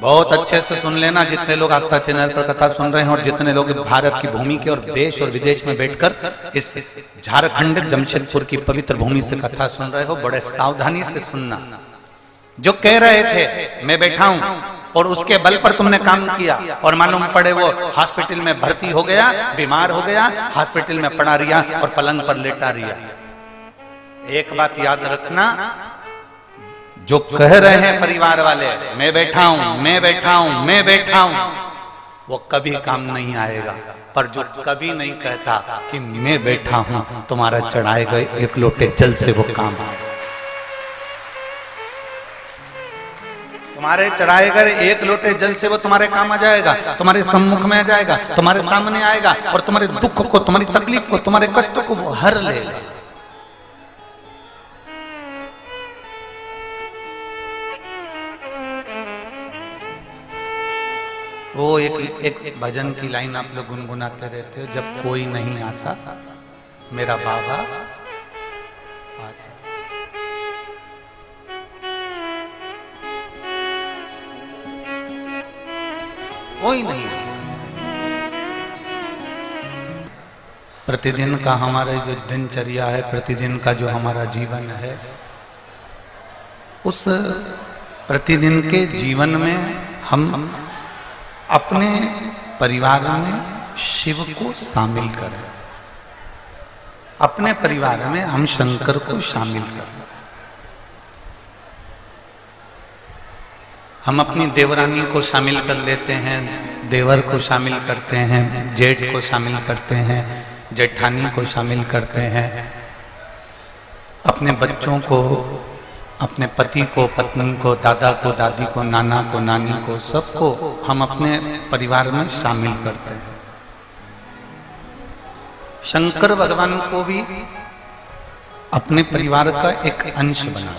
बहुत अच्छे से सुन लेना, जितने लोग आस्था चैनल पर कथा सुन रहे हैं और जितने लोग भारत की भूमि के और देश और विदेश में बैठकर इस झारखंड जमशेदपुर की पवित्र भूमि से कथा सुन रहे हो, बड़े सावधानी से सुनना। जो कह रहे थे मैं बैठा हूं और उसके बल पर तुमने काम किया और मालूम पड़े वो हॉस्पिटल में भर्ती हो गया, बीमार हो गया, हॉस्पिटल में पड़ा रिया और पलंग पर लेटा रिया। एक बात याद रखना, जो कह रहे हैं परिवार वाले मैं बैठा हूं, मैं बैठा हूं, मैं बैठा हूं, वो कभी काम नहीं आएगा। पर जो कभी नहीं कहता कि मैं बैठा हूं, तुम्हारा चढ़ाए गए एक लोटे जल से वो काम आएगा। तुम्हारे चढ़ाए गए एक लोटे जल से वो तुम्हारे काम आ जाएगा, तुम्हारे सम्मुख में आ जाएगा, तुम्हारे सामने आएगा और तुम्हारे दुख को, तुम्हारी तकलीफ को, तुम्हारे कष्ट को वो हर लेगा। वो एक भजन की लाइन आप लोग गुनगुनाते रहते हो, जब कोई नहीं आता मेरा बाबा आता। कोई नहीं। प्रतिदिन का हमारा जो दिनचर्या है, प्रतिदिन का जो हमारा जीवन है, उस प्रतिदिन के जीवन में हम अपने परिवार में शिव को शामिल करें, अपने परिवार में हम शंकर को शामिल करें। हम अपनी देवरानी को शामिल कर लेते हैं, देवर को शामिल करते हैं, जेठ को शामिल करते हैं, जेठानी को शामिल करते हैं, अपने बच्चों को, अपने पति को, पत्नी को, दादा को, दादी को, नाना को, नानी को, सबको हम अपने परिवार में शामिल करते हैं। शंकर भगवान को भी अपने परिवार का एक अंश बना।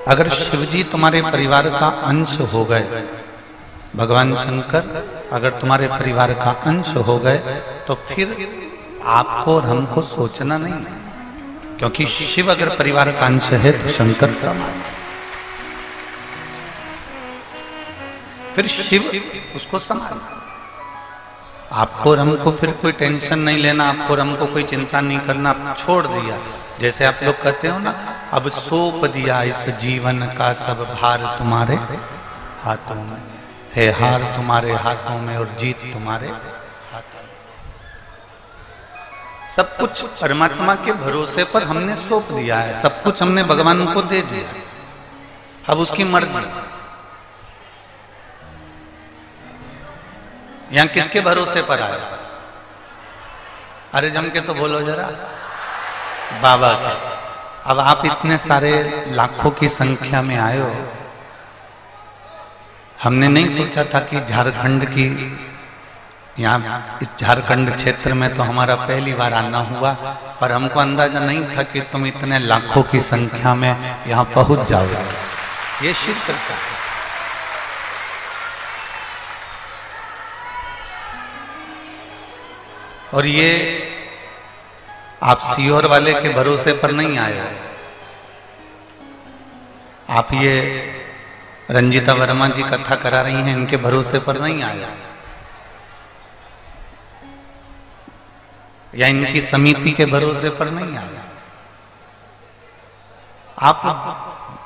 अगर शिवजी तुम्हारे परिवार का अंश हो गए, भगवान शंकर अगर तुम्हारे परिवार का अंश हो गए, तो फिर आपको और हमको सोचना नहीं है, क्योंकि शिव अगर परिवार का अंश है तो शंकर समान, फिर शिव उसको संभाल। आपको और हमको फिर कोई टेंशन नहीं लेना, आपको और हमको कोई चिंता नहीं करना, छोड़ दिया। जैसे आप लोग कहते हो ना, अब सौंप दिया इस जीवन का सब भार तुम्हारे हाथों में है, हार तुम्हारे हाथों में और जीत तुम्हारे हाथों में। सब कुछ परमात्मा के भरोसे पर हमने सौंप दिया है, सब कुछ हमने भगवान को दे दिया, अब उसकी मर्जी। यहां किसके भरोसे पर आए? अरे जम के तो बोलो जरा, बाबा का। अब आप इतने सारे लाखों की संख्या में आए हो, हमने नहीं सोचा था कि झारखंड की, यहाँ इस झारखंड क्षेत्र में तो हमारा पहली बार आना हुआ, पर हमको अंदाजा नहीं था कि तुम इतने लाखों की संख्या में यहाँ पहुंच जाओगे। ये शिव करता है। और ये आप सीहोर वाले के भरोसे पर नहीं आए हो, आप ये रंजीता वर्मा जी कथा करा रही हैं, इनके भरोसे पर नहीं आए, या इनकी समिति के भरोसे पर नहीं आए। आप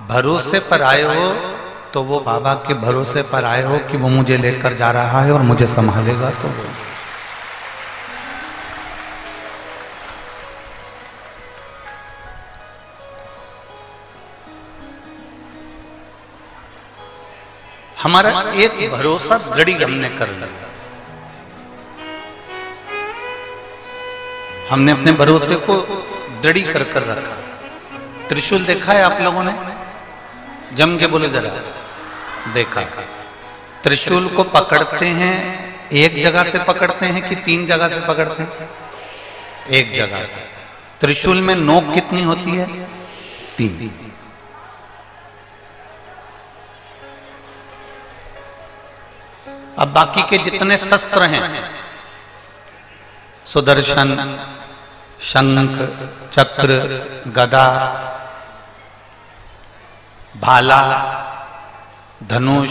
भरोसे पर आए हो तो वो बाबा के भरोसे पर आए हो कि वो मुझे लेकर जा रहा है और मुझे संभालेगा। तो वो हमारा एक भरोसा दृढ़ हमने कर लिया, हमने अपने भरोसे को दृढ़ कर रखा। त्रिशूल देखा है आप लोगों ने? जम के बोले जरा, देखा? त्रिशूल को पकड़ते हैं, एक जगह से पकड़ते हैं कि 3 जगह से पकड़ते हैं? एक जगह से। त्रिशूल में नोक कितनी होती है? 3। अब बाकी के जितने शस्त्र हैं, सुदर्शन, शंख, चक्र, गदा, भाला, धनुष,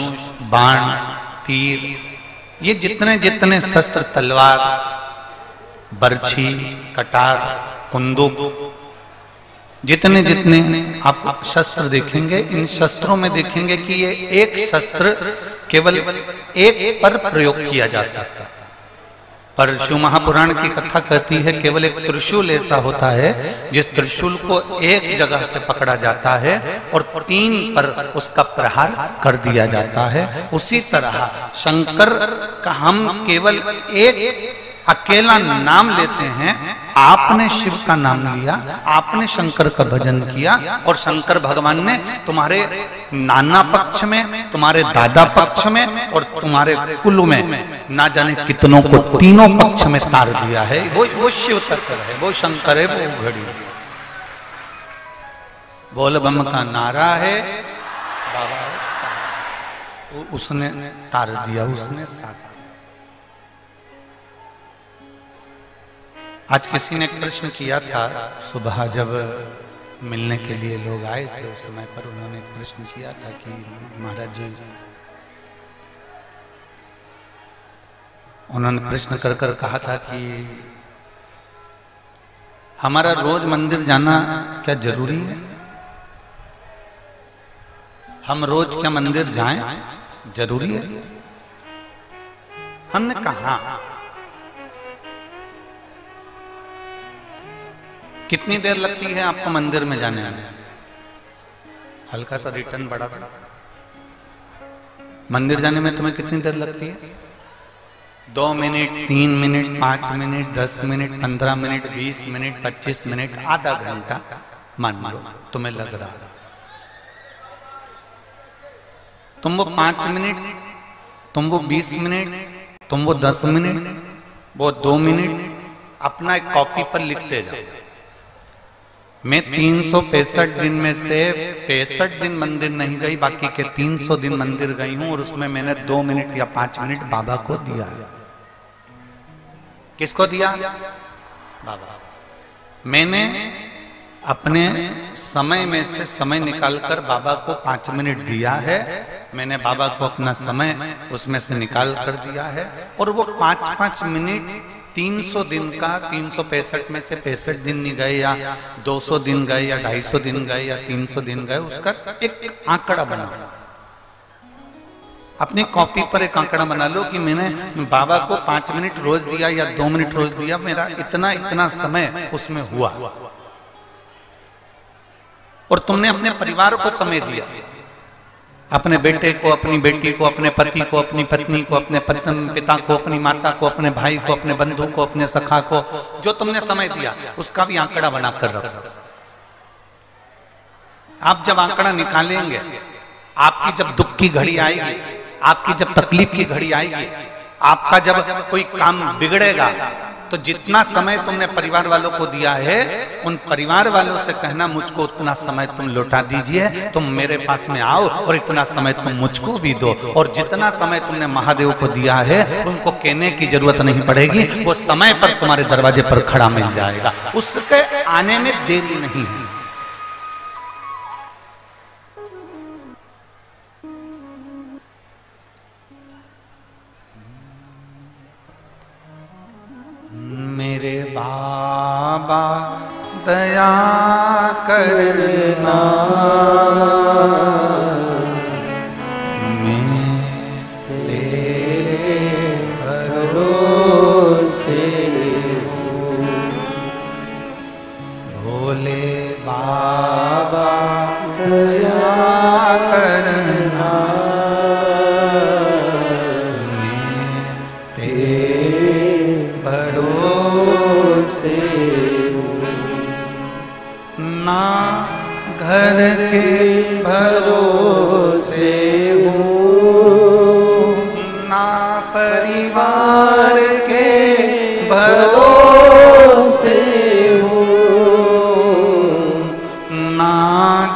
बाण, तीर, ये जितने जितने शस्त्र, तलवार, बर्छी, कटार, कुंदूक, जितने जितने आप शस्त्र देखेंगे, इन शस्त्रों में देखेंगे कि ये एक शस्त्र केवल एक पर प्रयोग किया जा सकता है। पर शिव महापुराण की कथा कहती है केवल एक त्रिशूल ऐसा होता है जिस त्रिशूल को एक जगह से पकड़ा जाता है और 3 पर उसका प्रहार कर दिया जाता है। उसी तरह शंकर का हम केवल एक अकेला नाम लेते हैं। आपने शिव का नाम लिया, आपने शंकर का भजन किया और शंकर भगवान ने तुम्हारे नाना पक्ष में, तुम्हारे दादा पक्ष में और तुम्हारे कुल में ना जाने कितनों को तीनों पक्ष में तार दिया है। वो शिव तत्व है, वो शंकर है, वो घड़ी है। बोल बम का नारा है, बाबा उसने तार दिया, उसने साथ। आज किसी ने प्रश्न किया था सुबह जब मिलने के लिए लोग आए थे, उस समय पर उन्होंने प्रश्न किया था कि महाराज जी, उन्होंने प्रश्न कर कर कहा था कि हमारा रोज मंदिर जाना क्या जरूरी है? हम रोज क्या मंदिर जाएं? जरूरी है? हमने कहा कितनी देर लगती है आपको मंदिर में जाने में? हल्का सा रिटर्न बढ़ा दो। मंदिर जाने में तुम्हें कितनी देर लगती है? 2 minute, 3 minute, 5 minute, 10 minute, 15 minute, 20 minute, 25 minute, आधा घंटा मान लो तुम्हें लग रहा है। तुम वो 5 मिनट, तुम वो 20 मिनट, तुम वो 10 मिनट, वो 2 मिनट अपना एक कॉपी पर लिखते जाओ। मैं 365 दिन में से 65 दिन मंदिर नहीं गई, बाकी के 300 दिन मंदिर गई हूं और उसमें मैंने 2 मिनट या 5 मिनट बाबा को दिया। किसको दिया? बाबा। मैंने अपने समय में से समय निकालकर बाबा को 5 मिनट दिया है। मैंने बाबा को अपना समय उसमें से निकाल कर दिया है और वो 5-5 मिनट 300 दिन का, 365 में से 65 दिन नहीं गए या 200 दिन गए या 250 दिन गए या 300 दिन गए, उसका एक आंकड़ा बनाओ। अपनी कॉपी पर एक आंकड़ा बना लो कि मैंने बाबा को 5 मिनट रोज दिया या 2 मिनट रोज दिया, मेरा इतना इतना समय उसमें हुआ। और तुमने अपने परिवार को समय दिया, अपने बेटे को, अपनी बेटी को, अपने पति को, अपनी पत्नी को, अपने पिता को, अपनी माता को, अपने भाई को, अपने बंधु को, अपने सखा को, जो तुमने समय दिया उसका भी आंकड़ा बनाकर रखो। आप जब आंकड़ा निकालेंगे, आपकी जब दुख की घड़ी आएगी, आपकी जब तकलीफ की घड़ी आएगी, आपका जब कोई काम बिगड़ेगा, तो जितना समय तुमने परिवार वालों को दिया है, उन परिवार वालों से कहना मुझको उतना समय तुम लौटा दीजिए, तुम मेरे पास में आओ और इतना समय तुम मुझको भी दो। और जितना समय तुमने महादेव को दिया है उनको कहने की जरूरत नहीं पड़ेगी, वो समय पर तुम्हारे दरवाजे पर खड़ा मिल जाएगा, उसके आने में देरी नहीं है। मेरे बाबा दया करना, मैं तेरे भरोसे हूँ। भोले बाबा दया करना, ना घर के भरोसे हूँ, ना परिवार के भरोसे हूँ, ना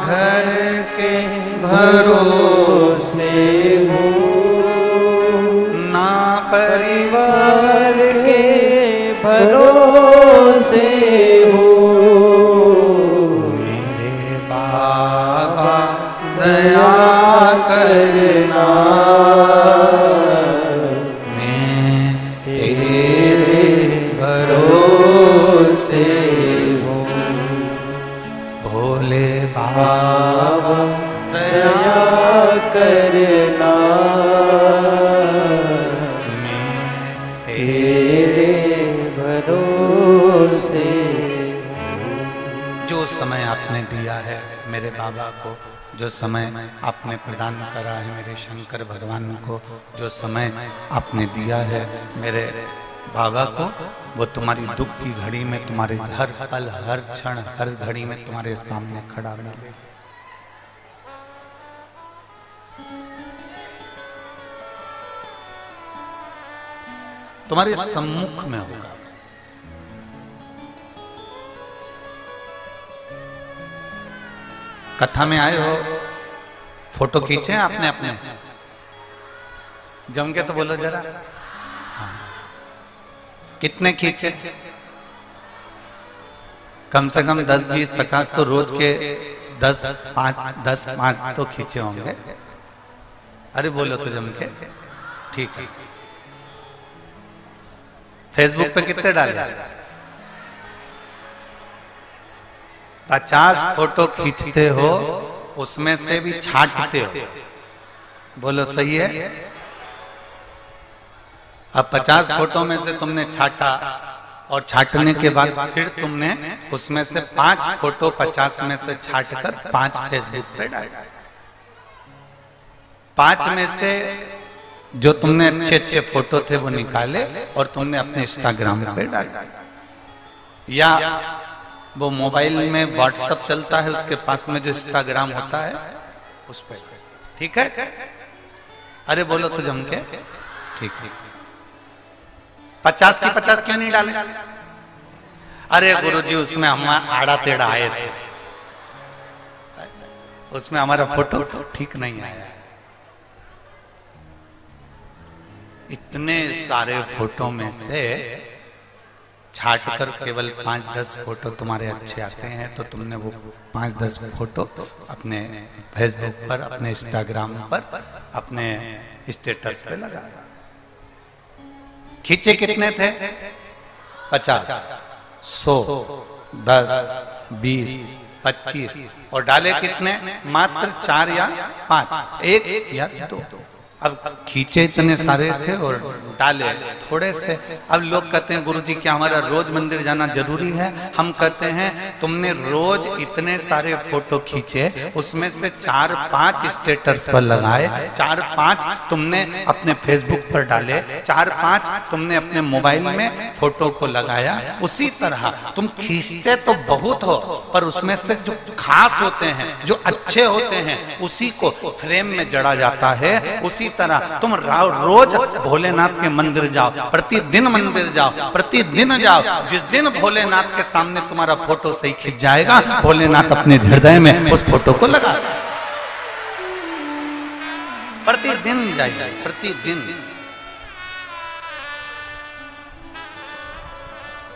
घर के भरोसे हूँ, ना परिवार के भरोसे हूँ। मेरे बाबा दया भोले बाबा दया करना तेरे भरोसे। जो समय आपने दिया है मेरे बाबा को, जो समय आपने प्रदान करा है मेरे शंकर भगवान को, जो समय आपने दिया है मेरे बाबा को, वो तुम्हारी दुख की घड़ी में, तुम्हारे हर पल हर क्षण हर घड़ी में तुम्हारे सामने खड़ा मिले। तुम्हारे सम्मुख में होगा। कथा में आए हो, फोटो खींचे आपने अपने, जम के तो बोलो जरा। हाँ। कितने खींचे? कम से कम 10, 20, 50 तो रोज के 10, 5 तो खींचे होंगे। अरे बोलो तो जम के। ठीक है। फेसबुक पे कितने डाले? 50 फोटो खींचते हो, उसमें से भी छांटते हो। बोलो सही है? अब 50 फोटो में से तुमने छांटा और छांटने के बाद फिर तुमने उसमें से 5 फोटो 50 में से छांटकर 5 फेसबुक पे डाला। 5 में से जो तुमने अच्छे अच्छे फोटो थे वो निकाले और तुमने अपने इंस्टाग्राम पे डाला, या वो मोबाइल में व्हाट्सएप चलता है उसके पास में जो इंस्टाग्राम होता है उस पर। ठीक है? अरे बोलो तो जम के। ठीक है। 50 की 50 क्यों नहीं डाले? अरे गुरुजी उसमें हम आड़ा टेढ़ा आए थे, उसमें हमारा फोटो ठीक नहीं आया। इतने सारे फोटो में से छांटकर केवल 5-10 फोटो तुम्हारे अच्छे आते हैं, तो तुमने वो 5-10 फोटो अपने फेसबुक पर, अपने इंस्टाग्राम पर, अपने स्टेटस पे लगा। खींचे कितने थे? 50, 100, 10, 20, 25 और डाले कितने? मात्र 4 या 5, 1 या 2। अब खींचे इतने सारे थे और डाले थोड़े से। अब लोग कहते हैं गुरुजी क्या हमारा रोज मंदिर जाना जरूरी है? हम कहते हैं तुमने रोज इतने सारे फोटो खींचे, उसमें से 4-5 स्टेटस पर लगाए, 4-5 तुमने अपने फेसबुक पर डाले, 4-5 तुमने अपने मोबाइल में फोटो को लगाया। उसी तरह तुम खींचते तो बहुत हो, पर उसमें से जो खास होते हैं, जो अच्छे होते हैं, उसी को फ्रेम में जड़ा जाता है। उसी तरह तुम रोज भोलेनाथ के मंदिर जाओ, प्रतिदिन मंदिर जाओ, प्रतिदिन जाओ। जिस दिन भोलेनाथ के सामने तुम्हारा फोटो सही खिंच जाएगा, भोलेनाथ अपने हृदय में उस फोटो को लगा। प्रतिदिन जाइए, प्रतिदिन।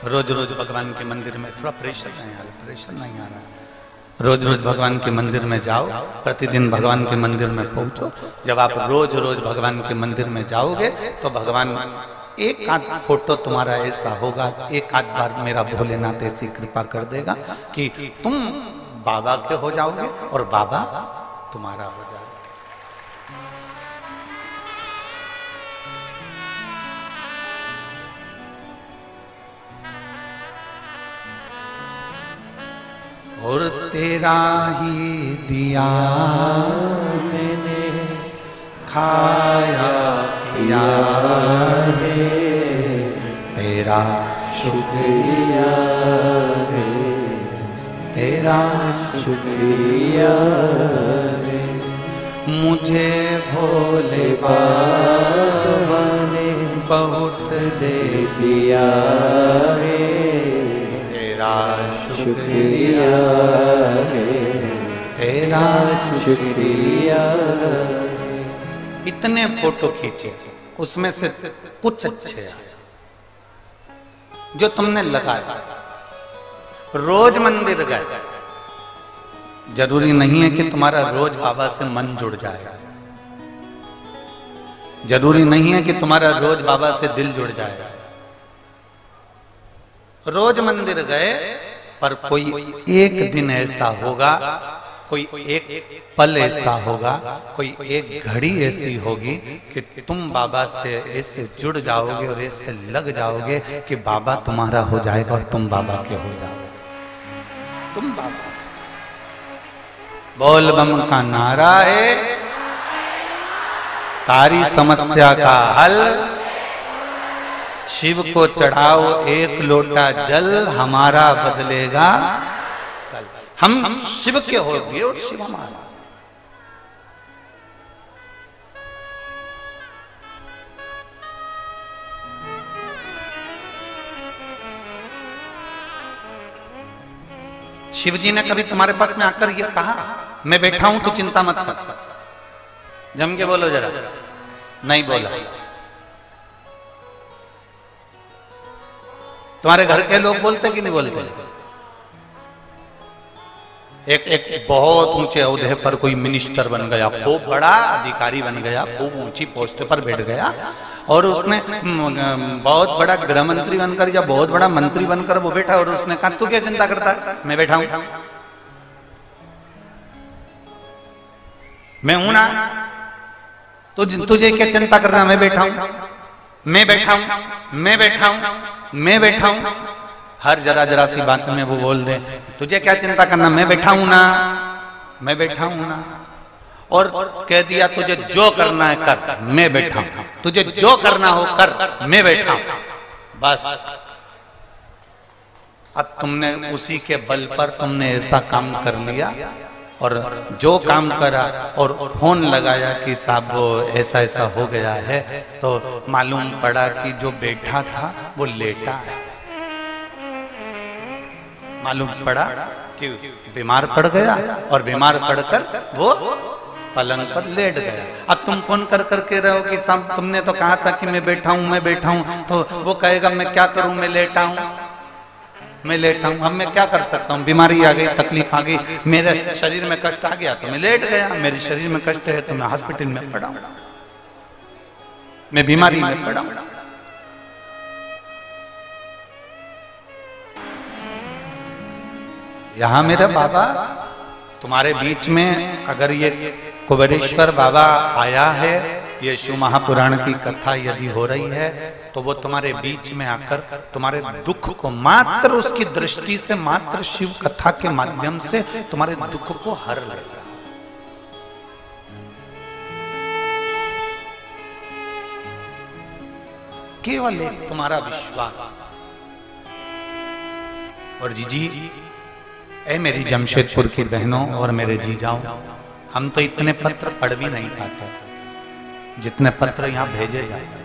रोज रोज भगवान के मंदिर में, थोड़ा प्रेशर नहीं आ रहा, प्रेशर नहीं आ रहा। रोज रोज भगवान के मंदिर में जाओ, प्रतिदिन भगवान के मंदिर में पहुंचो। जब आप रोज रोज भगवान के मंदिर में जाओगे तो भगवान एक आध फोटो तुम्हारा ऐसा होगा, एक आध बार मेरा भोलेनाथ ऐसी कृपा कर देगा कि तुम बाबा के हो जाओगे और बाबा तुम्हारा हो जाएगा। और तेरा ही दिया मैंने खाया पिया है, तेरा शुक्रिया है, तेरा शुक्रिया है। मुझे भोले बाबा ने बहुत दे दिया है, तेरा शुक्रिया है, तेरा शुक्रिया। इतने फोटो खींचे, उसमें से कुछ अच्छे जो तुमने लगाया। रोज मंदिर गए, जरूरी नहीं है कि तुम्हारा रोज बाबा से मन जुड़ जाएगा, जरूरी नहीं है कि तुम्हारा रोज बाबा से दिल जुड़ जाएगा। रोज मंदिर गए पर कोई एक दिन ऐसा होगा, कोई एक पल ऐसा होगा, कोई एक घड़ी ऐसी होगी कि तुम बाबा से ऐसे जुड़ जाओगे और ऐसे लग जाओगे कि बाबा तुम्हारा हो जाएगा और तुम बाबा के हो जाओगे। तुम बाबा। बोल बम का नारा है, सारी समस्या का हल। शिव को चढ़ाओ एक लोटा जल, हमारा बदलेगा कल। हम शिव के होंगे और शिव हमारा। शिव जी ने कभी तुम्हारे पास में आकर ये कहा, मैं बैठा हूं तो चिंता मत कर? जम के बोलो जरा। नहीं बोला। तुम्हारे घर के लोग बोलते कि नहीं बोलते? एक बहुत ऊंचे ओहदे पर कोई मिनिस्टर बन गया, खूब बड़ा अधिकारी बन गया, खूब ऊंची पोस्ट पर बैठ गया और उसने बहुत बड़ा गृह मंत्री बनकर या बहुत बड़ा मंत्री बनकर वो बैठा और उसने कहा तू क्या चिंता करता है, मैं बैठा हूं, मैं हूं ना, तुझे क्या चिंता करना, मैं बैठा हूं, मैं बैठा हूं, मैं बैठा हूं, मैं बैठा हूं। हर जरा जरा सी बात में वो बोल दे तुझे क्या चिंता करना, मैं बैठा हूं ना, मैं बैठा हूं ना। और कह दिया तुझे जो करना है कर, मैं बैठा हूं, तुझे जो करना हो कर, मैं बैठा हूं। बस अब तुमने उसी के बल पर तुमने ऐसा काम कर लिया और जो काम करा और फोन लगाया कि साहब वो ऐसा ऐसा हो गया है, तो मालूम पड़ा कि जो बैठा था वो लेटा है। मालूम पड़ा कि बीमार पड़ गया और बीमार पड़कर वो पलंग पर लेट गया। अब तुम फोन कर करके रहो कि साहब तुमने तो कहा था कि मैं बैठा हूं, मैं बैठा हूं, तो वो कहेगा मैं क्या करूं, मैं लेटा हूं, मैं लेटा हूं। अब मैं क्या कर सकता हूं, बीमारी आ गई, तकलीफ आ गई, मेरे शरीर में कष्ट आ गया तो मैं लेट गया, मेरे शरीर में कष्ट है तो मैं हॉस्पिटल में पड़ा हूं, मैं बीमारी में पड़ा हूं। यहां मेरे बाबा तुम्हारे बीच में अगर ये कुबेरेश्वर बाबा आया है, ये शिव महापुराण की कथा यदि हो रही है तो वो तुम्हारे बीच में आकर तुम्हारे दुख को मात्र उसकी दृष्टि से, मात्र शिव कथा के माध्यम से तुम्हारे दुख को हर लेगा। केवल एक तुम्हारा विश्वास। और जीजी, ऐ मेरी जमशेदपुर की बहनों और मेरे जीजाओं, हम तो इतने पत्र पढ़ भी नहीं पाते जितने पत्र यहां भेजे जाते।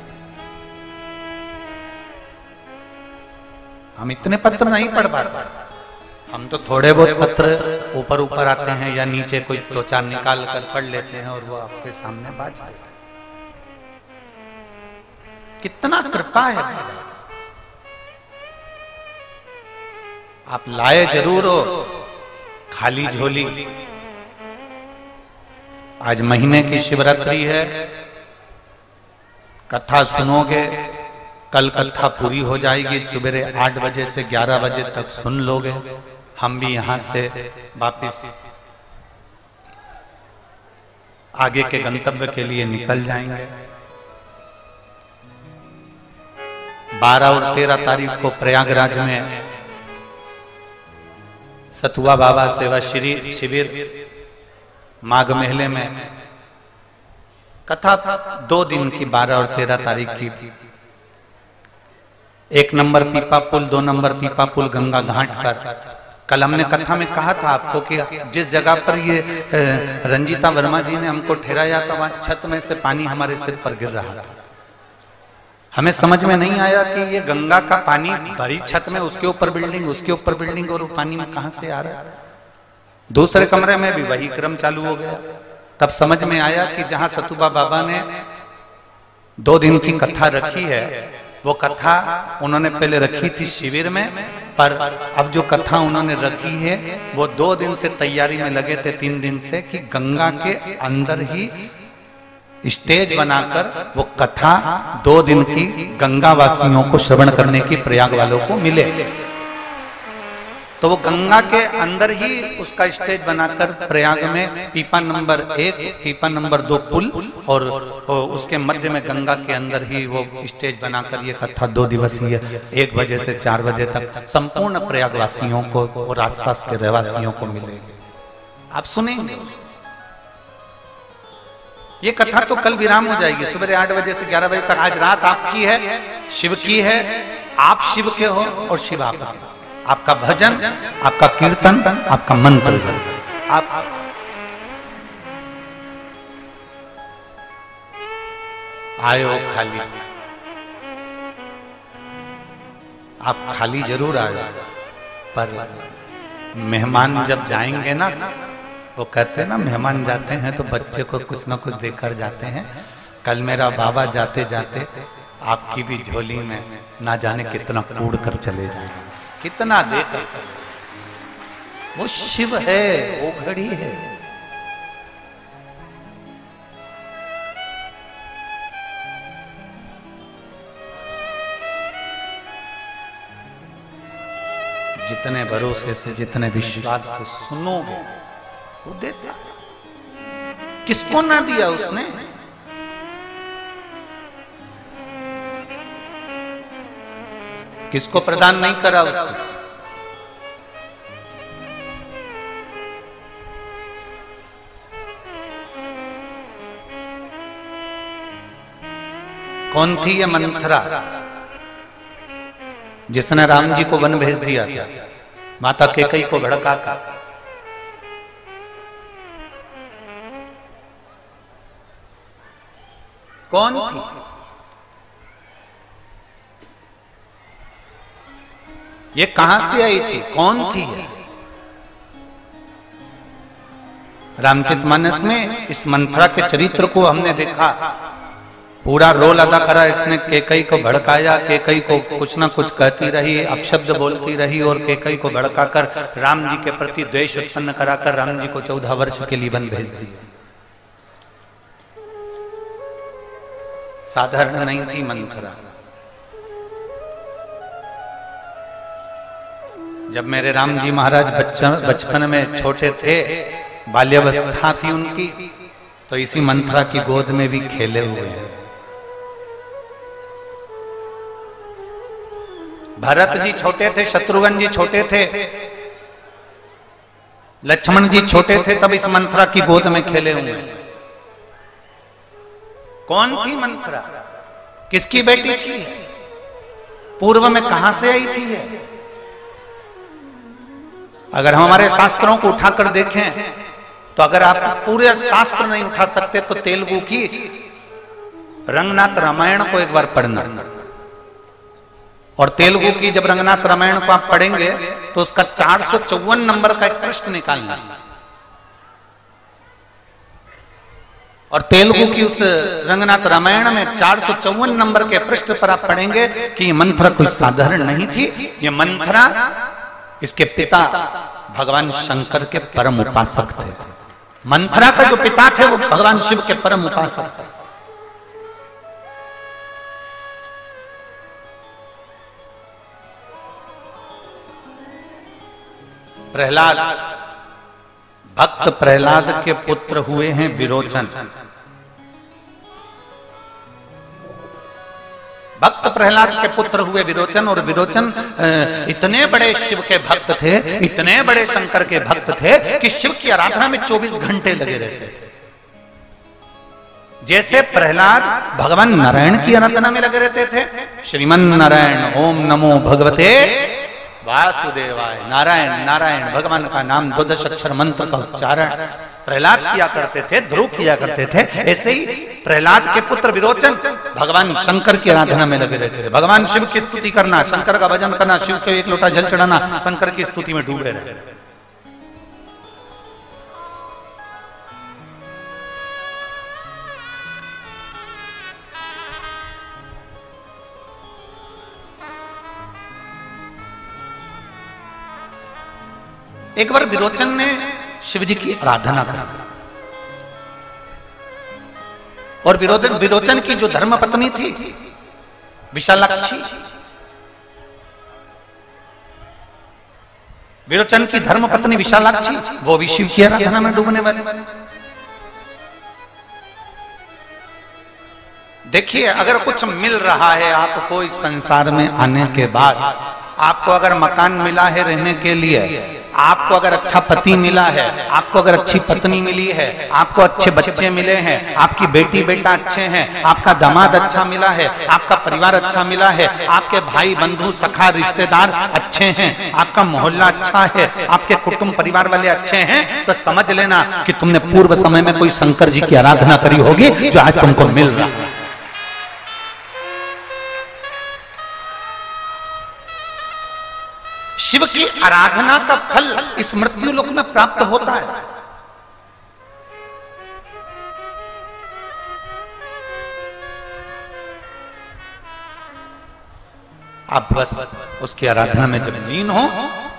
हम इतने पत्र नहीं पढ़ पाते। हम तो थोड़े बहुत पत्र ऊपर ऊपर आते हैं या नीचे कोई दो चार निकाल कर पढ़ लेते हैं और वो आपके सामने बात जाता है। कितना कृपा है बाबा। आप लाए जरूर हो खाली झोली। आज महीने की शिवरात्रि है, कथा सुनोगे, कल कथा पूरी हो जाएगी, सुबह 8 बजे से 11 बजे तक सुन लोगे। हम भी यहां से वापिस आगे के गंतव्य के लिए निकल जाएंगे। 12 और 13 तारीख को प्रयागराज में सतुआ बाबा सेवा शिविर माघ मेले में कथा 2 दिन की 12 और 13 तारीख की। 1 नंबर पीपा पुल, 2 नंबर पीपा पुल गंगा घाट पर। कल हमने कथा में कहा था आपको कि जिस जगह पर ये रंजीता वर्मा जी ने हमको ठहराया था वहां छत में से पानी हमारे सिर पर गिर रहा था। हमें समझ में नहीं आया कि ये गंगा का पानी भरी छत में, उसके ऊपर बिल्डिंग, उसके ऊपर बिल्डिंग, और पानी में कहां से आ रहा है। दूसरे कमरे में भी वही क्रम चालू हो गया। तब समझ में आया कि जहां सतुबा बाबा ने 2 दिन की कथा रखी है, वो कथा उन्होंने पहले रखी थी शिविर में, पर अब जो कथा उन्होंने रखी है वो 2 दिन से तैयारी में लगे थे, 3 दिन से, कि गंगा के अंदर ही स्टेज बनाकर वो कथा 2 दिन की गंगा वासियों को श्रवण करने की प्रयाग वालों को मिले। तो वो गंगा के अंदर ही उसका स्टेज बनाकर प्रयाग में पीपा नंबर 1, पीपा नंबर 2 पुल और उसके मध्य में गंगा के अंदर ही वो स्टेज बनाकर ये कथा 2 दिवसीय 1 बजे से 4 बजे तक संपूर्ण प्रयागवासियों को और आसपास के रहवासियों को मिलेगी। आप सुनेंगे ये कथा तो कल विराम हो जाएगी, सुबह 8 बजे से 11 बजे तक। आज रात आपकी है, शिव की है, आप शिव के हो और शिव आपका। आपका भजन, आपका कीर्तन, आपका मंत्र जप, आप आयो खाली, आप खाली जरूर आयो, पर मेहमान जब जाएंगे ना, वो कहते हैं ना मेहमान जाते हैं तो बच्चे को कुछ ना कुछ देकर जाते हैं। कल मेरा बाबा जाते जाते आपकी भी झोली में ना जाने कितना कूड़ कर चले जाए, कितना देकर चले। वो शिव है, वो घड़ी है। जितने भरोसे से, जितने विश्वास से सुनोगे वो देता। किसको ना दिया उसने? किसको प्रदान नहीं करा उसने? कौन थी ये मंथरा जिसने राम जी को वन भेज दिया था, माता कैकेयी को भड़का कर? कौन थी? ये कहां से आई थी? कौन थी? रामचरितमानस में इस मंथरा के चरित्र को हमने देखा, पूरा रोल अदा करा इसने। कैकेयी को भड़काया, कैकेयी को कुछ ना कुछ कहती रही, अपशब्द बोलती रही और कैकेयी को भड़काकर राम जी के प्रति द्वेष उत्पन्न कराकर राम जी को 14 वर्ष के लिए वन भेज दिया। साधारण नहीं थी मंथरा। जब मेरे राम जी महाराज बचपन में छोटे थे, बाल्यावस्था थी उनकी, तो इसी मंथरा की गोद में भी खेले हुए हैं। भरत जी छोटे थे, शत्रुघ्न जी छोटे थे, लक्ष्मण जी छोटे थे, तब इस मंथरा की गोद में खेले हुए हैं। कौन थी मंथरा? किसकी बेटी थी? पूर्व में कहां से आई थी? अगर हम हमारे शास्त्रों को उठाकर देखें तो अगर आप पूरे शास्त्र नहीं उठा सकते तो तेलुगु की रंगनाथ रामायण को एक बार पढ़ना, और तेलुगु की जब रंगनाथ रामायण को आप पढ़ेंगे तो उसका 454 नंबर का एक पृष्ठ निकालना, और तेलुगु की उस रंगनाथ रामायण में 454 नंबर के पृष्ठ पर आप पढ़ेंगे कि ये मंथरा कोई साधारण नहीं थी। ये मंथरा, इसके पिता भगवान शंकर के परम उपासक थे। मंथरा का जो पिता थे वो भगवान शिव के परम उपासक थे। प्रहलाद, भक्त प्रहलाद के पुत्र हुए हैं विरोचन। भक्त प्रहलाद के पुत्र हुए विरोचन, और विरोचन इतने बड़े शिव के भक्त थे, इतने बड़े शंकर के भक्त थे कि शिव की आराधना में 24 घंटे लगे रहते थे। जैसे प्रहलाद भगवान नारायण की आराधना में लगे रहते थे, श्रीमन नारायण ओम नमो भगवते वासुदेवाय, नारायण नारायण भगवान का नाम 12 अक्षर मंत्र का उच्चारण प्रहलाद किया करते थे, ध्रुव किया करते थे। ऐसे ही प्रहलाद के पुत्र विरोचन भगवान शंकर की आराधना में लगे रहते थे। भगवान शिव की स्तुति करना, शंकर का भजन करना, शिव को एक लोटा जल चढ़ाना, शंकर की स्तुति में डूबे रहे। एक बार विरोचन ने शिव जी की आराधना की, और विरोचन की जो धर्मपत्नी थी विशालाक्षी, विरोचन की धर्म पत्नी विशालाक्षी, वो भी शिव की आराधना में डूबने वाली। देखिए, अगर कुछ मिल रहा है आपको इस संसार में आने के बाद, आपको अगर मकान मिला है रहने के लिए, आपको अगर अच्छा पति मिला है, आपको अगर अच्छी पत्नी मिली है, आपको अच्छे बच्चे मिले हैं, आपकी बेटी बेटा अच्छे हैं, आपका दामाद अच्छा मिला है, आपका परिवार अच्छा मिला है, आपके भाई बंधु सखा रिश्तेदार अच्छे हैं, आपका मोहल्ला अच्छा है, आपके कुटुंब परिवार वाले अच्छे हैं, तो समझ लेना कि तुमने पूर्व समय में कोई शंकर जी की आराधना करी होगी जो आज तुमको मिल रहा है। शिव की आराधना का फल इस मृत्यु लोक में प्राप्त होता है। आप बस उसकी आराधना में जब लीन हो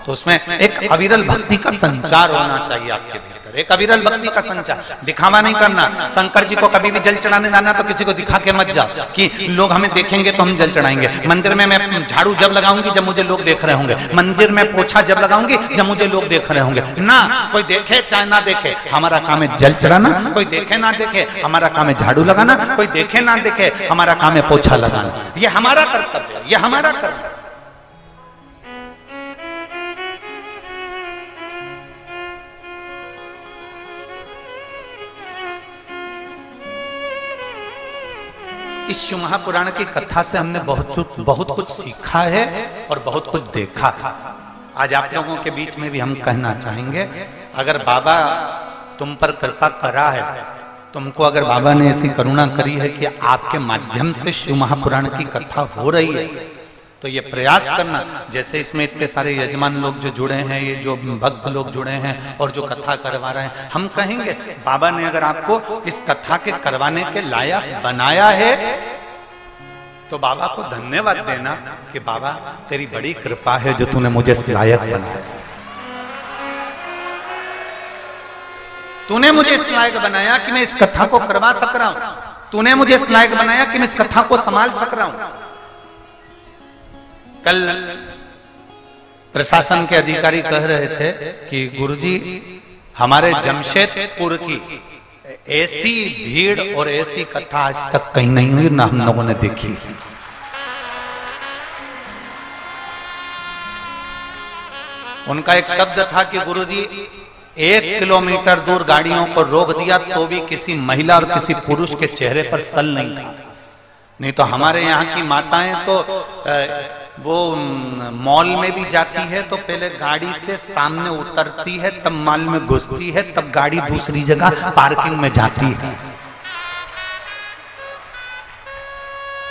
तो उसमें एक अविरल भक्ति का संचार होना चाहिए आपके भीतर, एक अविरल भक्ति का संचार। दिखावा नहीं करना। शंकर जी को कभी भी जल चढ़ाने जाना तो किसी को दिखा के मत जाओ कि लोग हमें देखेंगे तो हम जल चढ़ाएंगे। मंदिर में मैं झाड़ू जब लगाऊंगी जब मुझे लोग देख रहे होंगे, मंदिर में पोछा जब लगाऊंगी जब मुझे लोग देख रहे होंगे। ना, कोई देखे चाहे ना देखे, हमारा काम है जल चढ़ाना। कोई देखे ना देखे, हमारा काम है झाड़ू लगाना। कोई देखे ना देखे, हमारा काम है पोछा लगाना। ये हमारा कर्तव्य है, ये हमारा कर्तव्य। इस शिव महापुराण की कथा से हमने बहुत कुछ सीखा है और बहुत कुछ देखा है। आज आप लोगों के बीच में भी हम कहना चाहेंगे, अगर बाबा तुम पर कृपा करा है, तुमको अगर बाबा ने ऐसी करुणा करी है कि आपके माध्यम से शिव महापुराण की कथा हो रही है, तो ये प्रयास करना। जैसे इसमें इतने सारे यजमान लोग जो जुड़े हैं, ये जो भक्त लोग जुड़े हैं और जो कथा करवा रहे हैं, हम कहेंगे बाबा ने अगर आपको इस कथा के करवाने के लायक बनाया है तो बाबा को धन्यवाद देना कि बाबा तेरी बड़ी कृपा है जो तूने मुझे इस लायक बनाया। तूने मुझे इस लायक बनाया कि मैं इस कथा को करवा सक रहा हूं। तूने मुझे इस लायक बनाया कि मैं इस कथा को संभाल सक रहा हूं। कल प्रशासन के अधिकारी कह रहे थे कि गुरुजी, हमारे जमशेदपुर की ऐसी भीड़ और ऐसी कथा आज तक कहीं नहीं हुई, ना हम लोगों ने देखी। उनका एक शब्द था कि गुरुजी 1 किलोमीटर दूर गाड़ियों को रोक दिया तो भी किसी महिला और किसी पुरुष के चेहरे पर सल नहीं था। नहीं तो हमारे यहाँ की माताएं तो वो मॉल में भी जाती है तो पहले गाड़ी से सामने उतरती है, तब मॉल में घुसती है, तब गाड़ी दूसरी जगह पार्किंग में जाती है।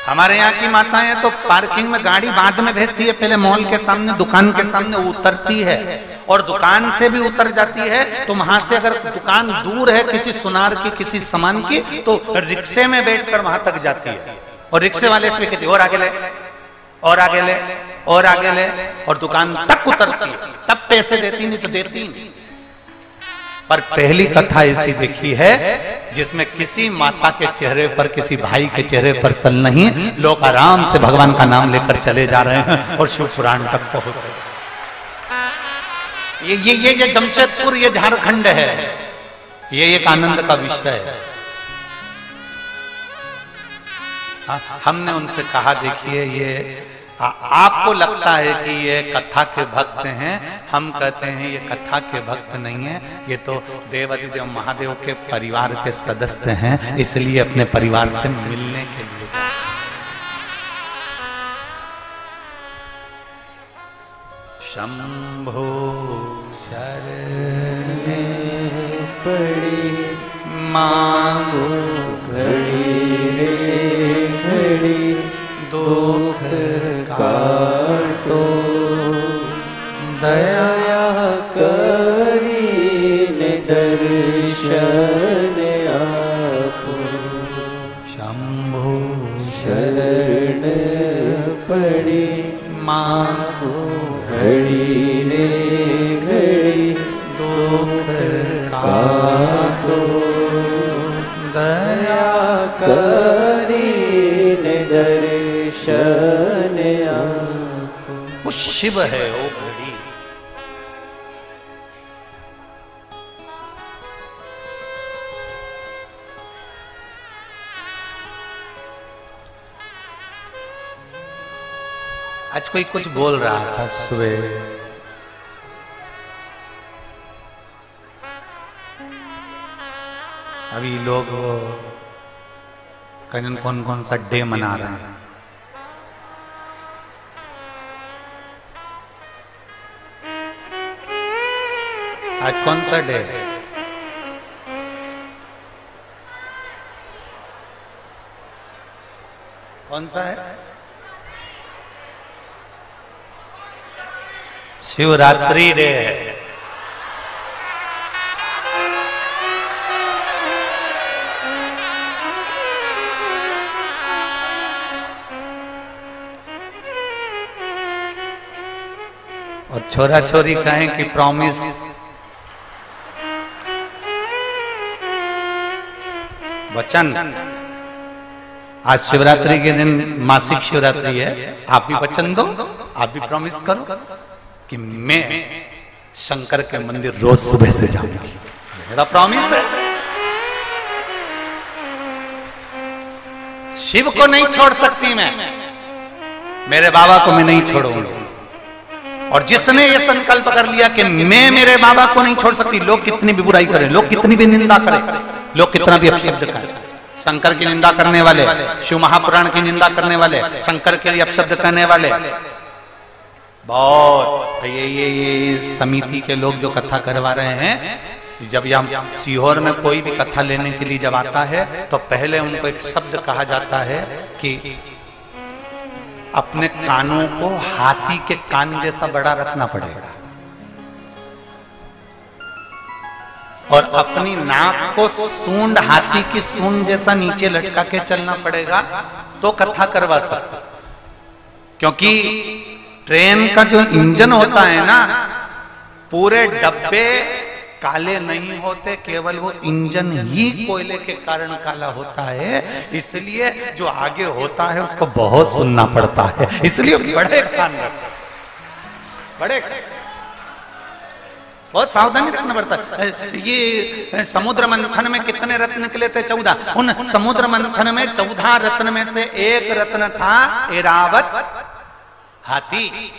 हमारे यहाँ की माताएं तो पार्किंग में गाड़ी बाद में भेजती है, पहले मॉल के सामने दुकान के सामने उतरती है और दुकान से भी उतर जाती है। तो वहां से अगर दुकान दूर है किसी सुनार की, किसी सामान की, तो रिक्शे में बैठकर वहां तक जाती है और रिक्शे वाले से कहती है और आगे ले, और आगे ले, और आगे ले, और दुकान तक उतरती है, तब पैसे देती, नहीं तो देती नहीं। पर पहली कथा ऐसी देखी है जिसमें किसी माता के चेहरे पर, किसी भाई के चेहरे पर सल नहीं, लोग आराम से भगवान का नाम लेकर चले जा रहे हैं और शिव पुराण तक पहुंचे। ये जमशेदपुर, ये झारखंड है, ये एक आनंद का विषय है। हमने उनसे कहा देखिए, ये आपको लगता है कि ये कथा के भक्त हैं, हम कहते हैं ये कथा के भक्त नहीं है, ये तो देवाधिदेव महादेव के परिवार के सदस्य हैं, इसलिए अपने परिवार से मिलने के लिए। शंभो शरणे पड़ी मांगो घड़ी रे घड़ी दुख काटो, दया करीन दर्शन आपो। शंभो शरण पड़ी मांगो घड़ी रे घड़ी दुख काटो, दया करीन दर्शन आपो। वो शिव है, वो घड़ी आज कोई कुछ बोल रहा था सुबह, अभी लोग वो कौन कौन सा डे मना रहे हैं। आज कौन सा डे है? कौन सा है? शिवरात्रि डे है। और छोरा छोरी कहें कि प्रॉमिस, वचन। आज शिवरात्रि के दिन मासिक शिवरात्रि है, आप भी वचन दो, आप भी प्रॉमिस करो कि मैं शंकर के मंदिर रोज सुबह से जाऊंगा। मेरा प्रॉमिस है। शिव को नहीं छोड़ सकती मैं, मेरे बाबा को मैं नहीं छोड़ूंगा। और जिसने ये संकल्प कर लिया कि मैं मेरे बाबा को नहीं छोड़ सकती, लोग कितनी भी बुराई करें, लोग कितनी भी निंदा करें, लोग कितना भी अपशब्द करें, शंकर की निंदा करने वाले, शिव महापुराण की निंदा करने वाले, शंकर के लिए अपशब्द कहने वाले बहुत। ये समिति के लोग जो कथा करवा रहे हैं, जब यहाँ सीहोर में कोई भी कथा लेने के लिए जब आता है तो पहले उनको एक शब्द कहा जाता है कि अपने कानों को हाथी के कान जैसा बड़ा रखना पड़ेगा और अपनी नाक को सूंड हाथी की सूंड जैसा नीचे लटका के चलना पड़ेगा तो कथा करवा सकते। क्योंकि ट्रेन का जो इंजन होता है ना, पूरे डब्बे काले नहीं होते, केवल वो इंजन ही कोयले के कारण काला होता है। इसलिए जो आगे होता है उसको बहुत सुनना पड़ता है, इसलिए बड़े कान रखो, बड़े बहुत सावधानी रखना पड़ता है। ये समुद्र मंथन में कितने रत्न निकले थे? 14। उन समुद्र मंथन में 14 रत्न में से एक रत्न था ऐरावत हाथी।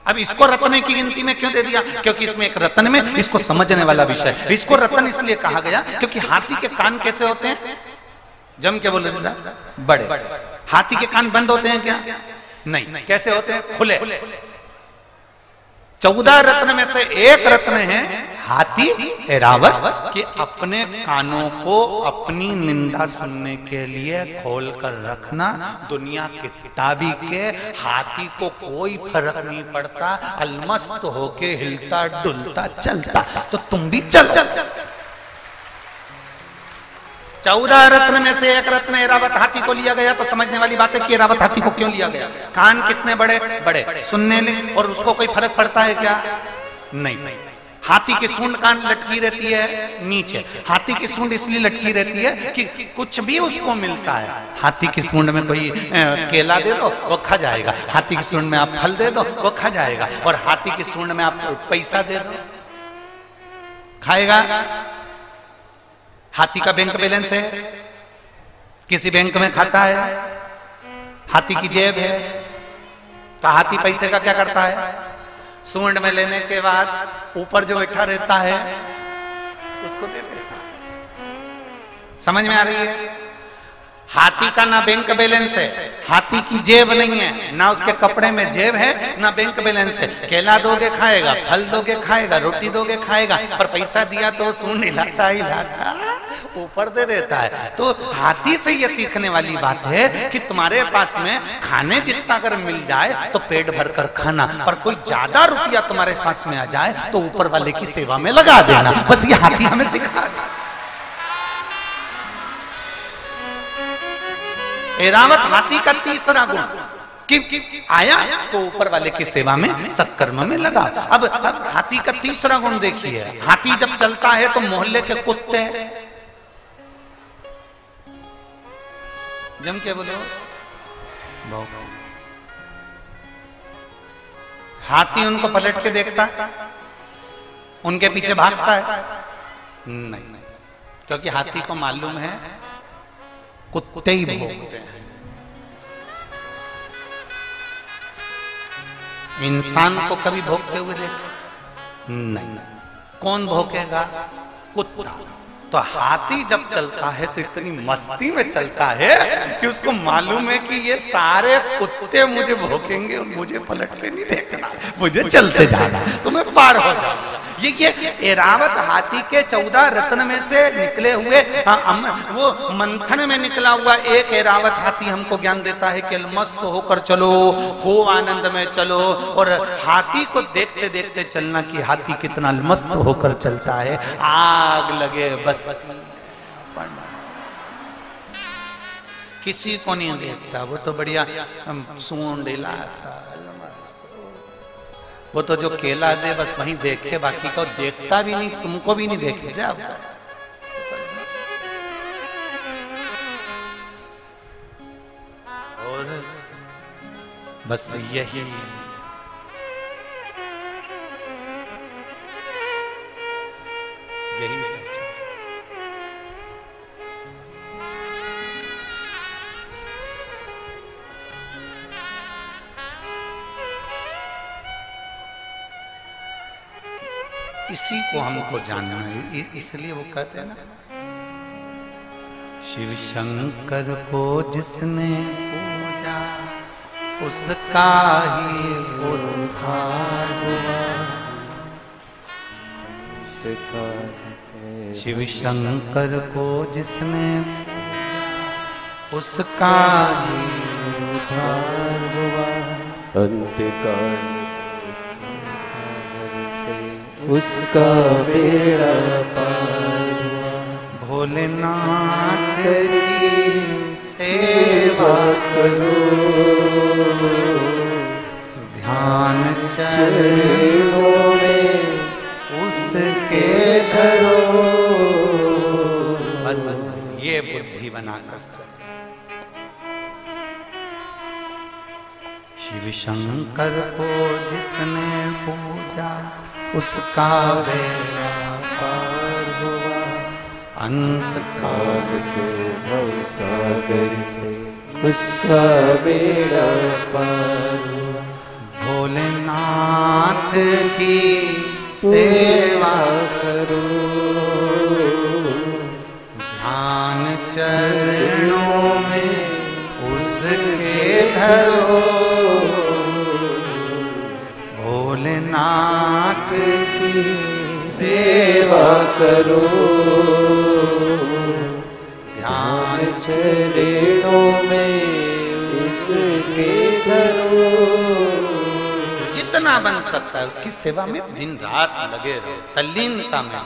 अब इसको रत्न की गिनती में क्यों दे दिया? क्योंकि इसमें एक रत्न में इसको समझने वाला विषय। इसको रत्न इसलिए कहा गया क्योंकि हाथी के कान कैसे होते हैं? जम के बोले बड़े। हाथी के कान बंद होते हैं क्या? नहीं। कैसे होते हैं? खुले। 14 रत्न में से एक रत्न है हाथी ऐरावत, कि अपने कानों को अपनी निंदा सुनने के लिए खोल कर रखना। दुनिया किताबी के हाथी को कोई फर्क नहीं पड़ता, अलमस्त होके हिलता डुलता चलता, तो तुम भी चल। 14 रत्न में से एक रत्न ऐरावत हाथी को लिया गया। तो समझने वाली बात है कि ऐरावत हाथी को क्यों लिया गया? कान कितने बड़े बड़े सुनने में, और उसको कोई फर्क पड़ता है क्या? नहीं। हाथी की सूंड कान लटकी रहती है नीचे। हाथी की सूंड इसलिए लटकी रहती है कि कुछ भी उसको मिलता है। हाथी की सूंड में कोई केला दे दो वो खा जाएगा, हाथी की सूंड में आप फल दे दो वो खा जाएगा, और हाथी की सूंड में आप पैसा दे दो खाएगा। हाथी का बैंक बैलेंस है, किसी बैंक में खाता है। हाथी की जेब है, तो हाथी पैसे का क्या करता है? सूंड में लेने के बाद ऊपर जो बैठा रहता है उसको दे देता है। समझ में आ रही है? हाथी का ना बैंक बैलेंस है, हाथी की जेब नहीं है, ना उसके कपड़े में जेब है, ना बैंक बैलेंस है। केला दोगे खाएगा, फल दोगे खाएगा, रोटी दोगे खाएगा, पर पैसा दिया तो सूंड हिलाता ऊपर दे देता है। तो हाथी से ये सीखने वाली बात है कि तुम्हारे पास में खाने जितना अगर मिल जाए तो पेट भर कर खाना, पर कोई ज्यादा रुपया तुम्हारे पास में आ जाए तो ऊपर वाले की सेवा में लगा देना। बस ये हाथी हमें सिखा। ऐरावत हाथी का तीसरा गुण कि आया तो ऊपर वाले की सेवा में सत्कर्म में लगा। अब हाथी का तीसरा गुण देखिए। हाथी जब चलता है तो मोहल्ले के कुत्ते जम के बोलो हाथी उनको पलट के देखता है, उनके पीछे भागता है? नहीं, क्योंकि हाथी को मालूम है कुत्ते ही भोगते हैं। इंसान को कभी भोगते हुए देखा? नहीं। कौन भोगेगा? कुत्ता। तो हाथी जब चलता है तो इतनी मस्ती में चलता है कि उसको मालूम है कि ये सारे कुत्ते मुझे भोगेंगे और मुझे पलट के नहीं देखना, मुझे चलते जाना, तो मैं पार हो जाऊंगा। ये एरावत हाथी के 14 रत्न में से निकले हुए वो मंथन में निकला हुआ एक एरावत हाथी हमको ज्ञान देता है कि मस्त होकर चलो, खूब आनंद में चलो। और हाथी को देखते देखते चलना कि हाथी कितना मस्त होकर चलता है, आग लगे बस किसी को नहीं देखता। वो तो बढ़िया सूंड हिलाता, वो तो जो केला दे बस वहीं देखे, बाकी को देखता भी नहीं, तुमको भी नहीं देखे जाओ। और बस यही इसी को हमको जानना है। इसलिए वो कहते हैं ना, शिव शंकर को जिसने पूजा उसका ही उद्धार हुआ। शिव शंकर को जिसने उसका ही उद्धार हुआ। अंतकाल उसका बेड़ा पार हुआ। भोलेनाथ की सेवा करो, ध्यान चरणों में उसके धरो। बस ये बुद्धि बनाकर शिव शंकर को जिसने पूजा उसका बेड़ा पार हुआ। अंत काल के भवसागर से उसका बेड़ा पार हुआ। भोलेनाथ की सेवा करो, ध्यान चरणों में उसके धरो। भोलेनाथ की सेवा करो, ध्यान चरणों में उसके धरो। जितना बन सकता है उसकी सेवा में दिन रात लगे रहो, तल्लीनता में।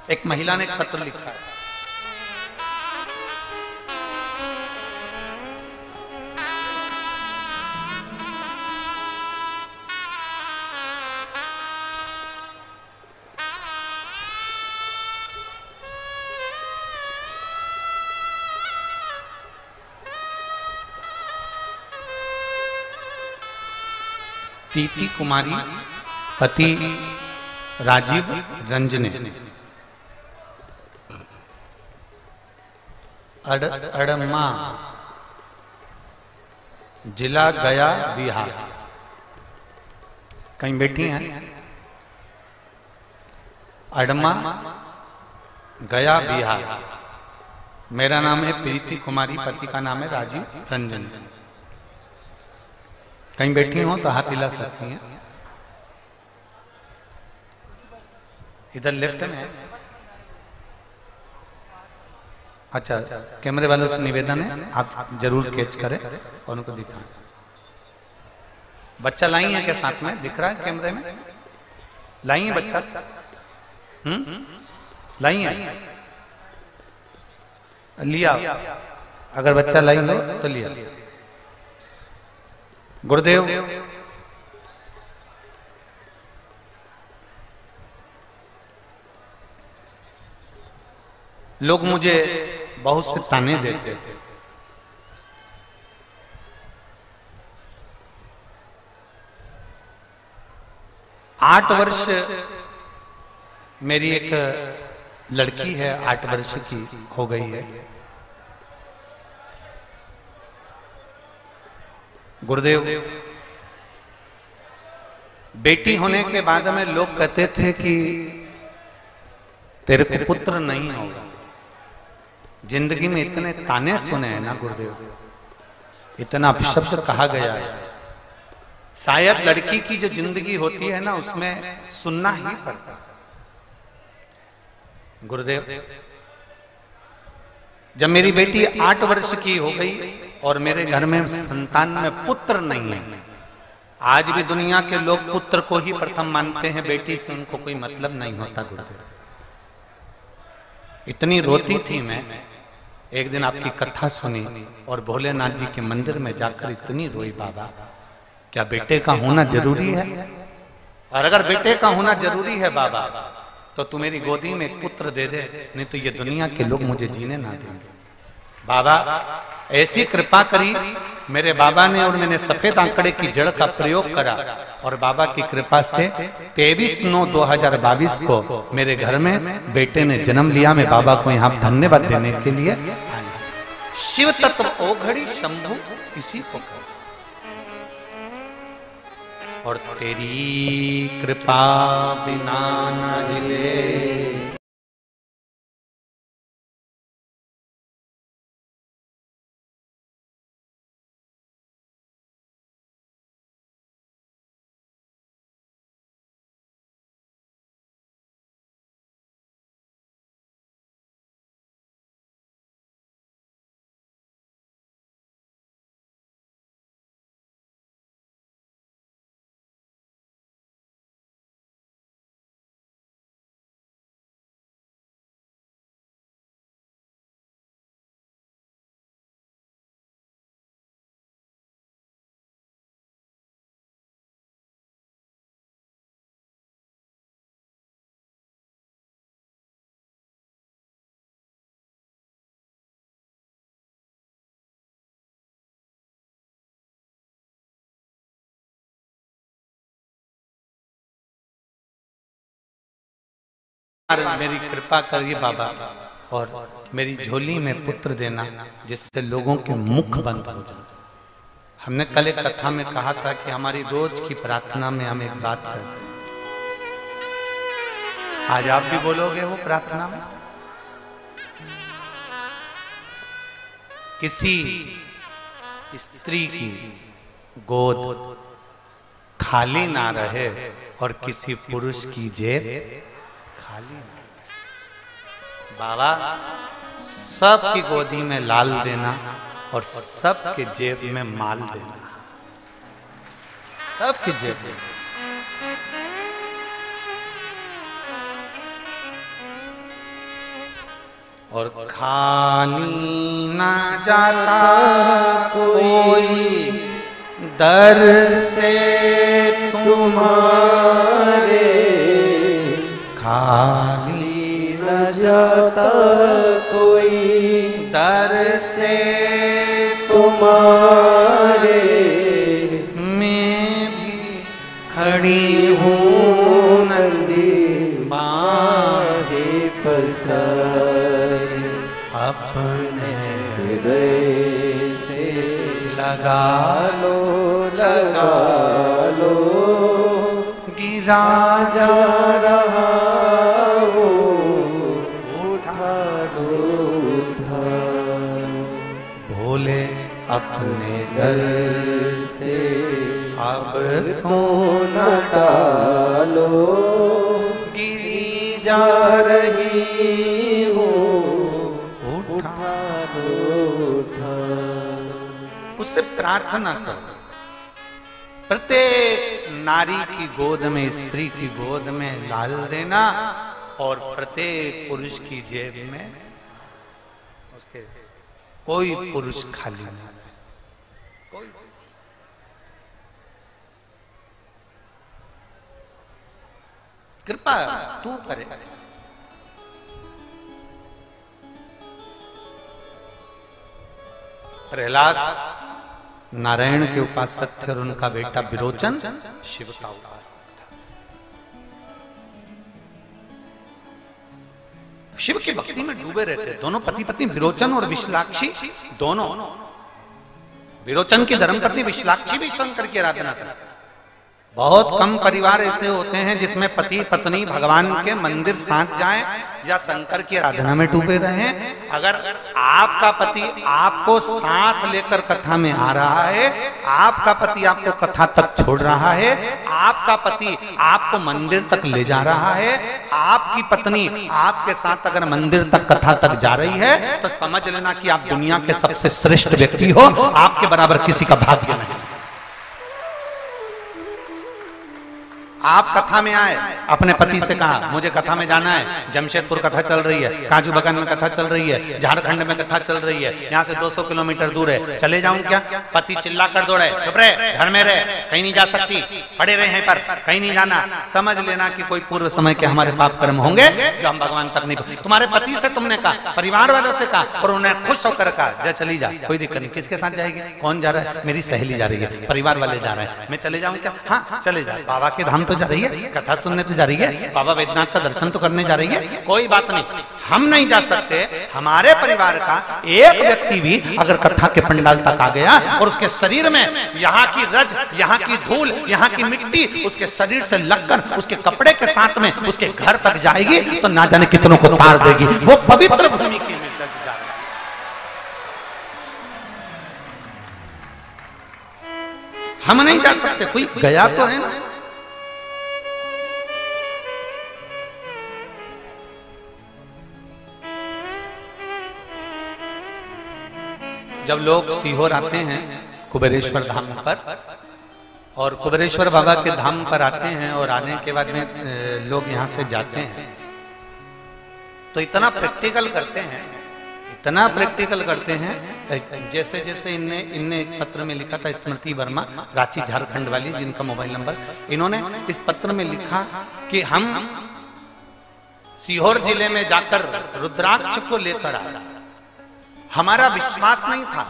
एक महिला ने एक पत्र लिखा है, प्रीति कुमारी पति राजीव रंजने, अड़मा जिला गया बिहार। कहीं बैठी हैं? अड़मा गया बिहार। मेरा नाम है प्रीति कुमारी, पति का नाम है राजीव रंजन। कहीं बैठी हो तो हाथ हिला सकती हैं। इधर लेफ्ट में। अच्छा, कैमरे वालों से निवेदन है आप जरूर कैच करें और उनको दिखाएं। बच्चा लाई है क्या साथ में? दिख रहा है कैमरे में? लाई है बच्चा? लाई है? लिया। अगर बच्चा लाई हो तो लिया। गुरुदेव लोग मुझे बहुत से ताने देते थे। आठ वर्ष मेरी एक लड़की है, 8 वर्ष की हो गई है। गुरुदेव, बेटी होने के बाद में लोग कहते थे कि तेरे को पुत्र नहीं होगा। जिंदगी में इतने ताने सुने हैं ना गुरुदेव, इतना अपशब्द कहा गया है। शायद लड़की की जो जिंदगी होती है ना, उसमें सुनना ही पड़ता है। गुरुदेव, जब मेरी बेटी 8 वर्ष की हो गई और मेरे घर में संतान में पुत्र नहीं है, आज भी दुनिया के लोग पुत्र को ही प्रथम मानते हैं, बेटी से उनको कोई मतलब नहीं होता। गुरुदेव, इतनी रोती थी मैं, एक दिन आपकी कथा सुनी और भोलेनाथ जी के मंदिर में जाकर इतनी रोई, बाबा क्या बेटे का होना जरूरी है? और अगर बेटे का होना जरूरी है बाबा, तो तू मेरी गोदी में एक पुत्र दे दे, नहीं तो ये दुनिया के लोग मुझे जीने ना देंगे। बाबा ऐसी कृपा करी मेरे बाबा ने, और मैंने सफेद आंकड़े की जड़ का प्रयोग करा, और बाबा की कृपा से 23/9/2022 को मेरे घर में बेटे ने जन्म लिया। मैं बाबा को यहाँ धन्यवाद देने के लिए आया। शिव तत्व ओघड़ी शंभु इसी को, और तेरी कृपा बिना न हिले। मेरी कृपा करिए बाबा, और मेरी झोली में पुत्र देना, जिससे लोगों के मुख बंद हो जाए। हमने कल एक कथा में कहा था कि हमारी रोज की प्रार्थना में हम एक बात करते हैं। आज आप भी बोलोगे वो प्रार्थना में, किसी स्त्री की गोद खाली ना रहे और किसी पुरुष की जेब खाली ना रहे। बाबा सबकी गोदी में लाल देना और सबके जेब में माल देना, सबकी जेब में। और खाली ना जाता कोई दर से तुम्हारे, खाली न जाता कोई दर से तुम्हारे, मैं भी खड़ी हूँ नंदी बाहे फसाए, अपने हृदय से लगा लो लगा लो, गिरा जा रहा हो उठा लो उठा, भोले अपने दर से अब तो न टालो, गिरी जा रही हो उठा लो उठा। उससे प्रार्थना करो। प्रत्येक नारी की गोद में, स्त्री की गोद में लाल देना, और प्रत्येक पुरुष की जेब में उसके कोई पुरुष खाली नहीं रहे, कोई। कृपा तू करे। प्रहलाद नारायण के उपासक थे और उनका बेटा विरोचन शिव का उपासक था। शिव की भक्ति में डूबे रहते दोनों पति पत्नी, विरोचन और विशालाक्षी दोनों। विरोचन की धर्मपत्नी विशालाक्षी भी शंकर की आराधना करती। बहुत कम परिवार ऐसे होते हैं जिसमें पति पत्नी भगवान के मंदिर साथ जाएं या शंकर की आराधना में डूबे रहें। अगर आपका पति आपको साथ लेकर कथा में आ रहा है, आपका पति आपको कथा तक छोड़ रहा है, आपका पति आपको मंदिर तक ले जा रहा है, आपकी पत्नी आपके साथ अगर मंदिर तक कथा तक जा रही है, तो समझ लेना कि आप दुनिया के सबसे श्रेष्ठ व्यक्ति हो। आपके बराबर किसी का भाग्य नहीं। आप कथा में आए, अपने पति से कहा मुझे कथा में जाना है, जमशेदपुर कथा चल रही है, काजू बगान में कथा चल रही है, झारखंड में कथा चल रही है, यहाँ से 200 किलोमीटर दूर है, चले जाऊं क्या? पति चिल्ला कर दौड़े, चुप रहे, घर में रहे, कहीं नहीं जा सकती, पड़े रहे हैं पर कहीं नहीं जाना। समझ लेना कि कोई पूर्व समय के हमारे पाप कर्म होंगे जो हम भगवान तक नहीं। तुम्हारे पति से तुमने कहा, परिवार वालों से कहा, और उन्हें खुश होकर कहा जा चली जा, कोई दिक्कत नहीं। किसके साथ जाएगी? कौन जा रहा है? मेरी सहेली जा रही है, परिवार वाले जा रहे हैं, मैं चले जाऊं क्या? हाँ चले जा। बाबा के धाम तो जा रही है, कथा सुनने तो जा रही है, बाबा वैद्यनाथ का दर्शन तो करने जा रही है, कोई बात नहीं, हम नहीं जा सकते। हमारे परिवार का एक व्यक्ति भी अगर कथा के पंडाल तक आ गया और उसके शरीर में यहाँ की रज, यहाँ की धूल, यहाँ की मिट्टी उसके शरीर से लगकर उसके कपड़े के साथ में उसके घर तक जाएगी, तो ना जाने कितनों को तार देगी। वो पवित्र भूमि की हम नहीं जा सकते, कोई गया तो है ना। जब लोग सीहोर आते हैं कुबेरेश्वर धाम पर, और कुबेरेश्वर बाबा के धाम पर आते हैं और आने के बाद में लोग यहाँ से जाते हैं, तो इतना प्रैक्टिकल करते हैं, इतना प्रैक्टिकल करते हैं। जैसे जैसे इनने एक पत्र में लिखा था, स्मृति वर्मा, रांची झारखंड वाली, जिनका मोबाइल नंबर, इन्होंने इस पत्र में लिखा कि हम सीहोर जिले में जाकर रुद्राक्ष को लेकर आए। हमारा विश्वास नहीं था,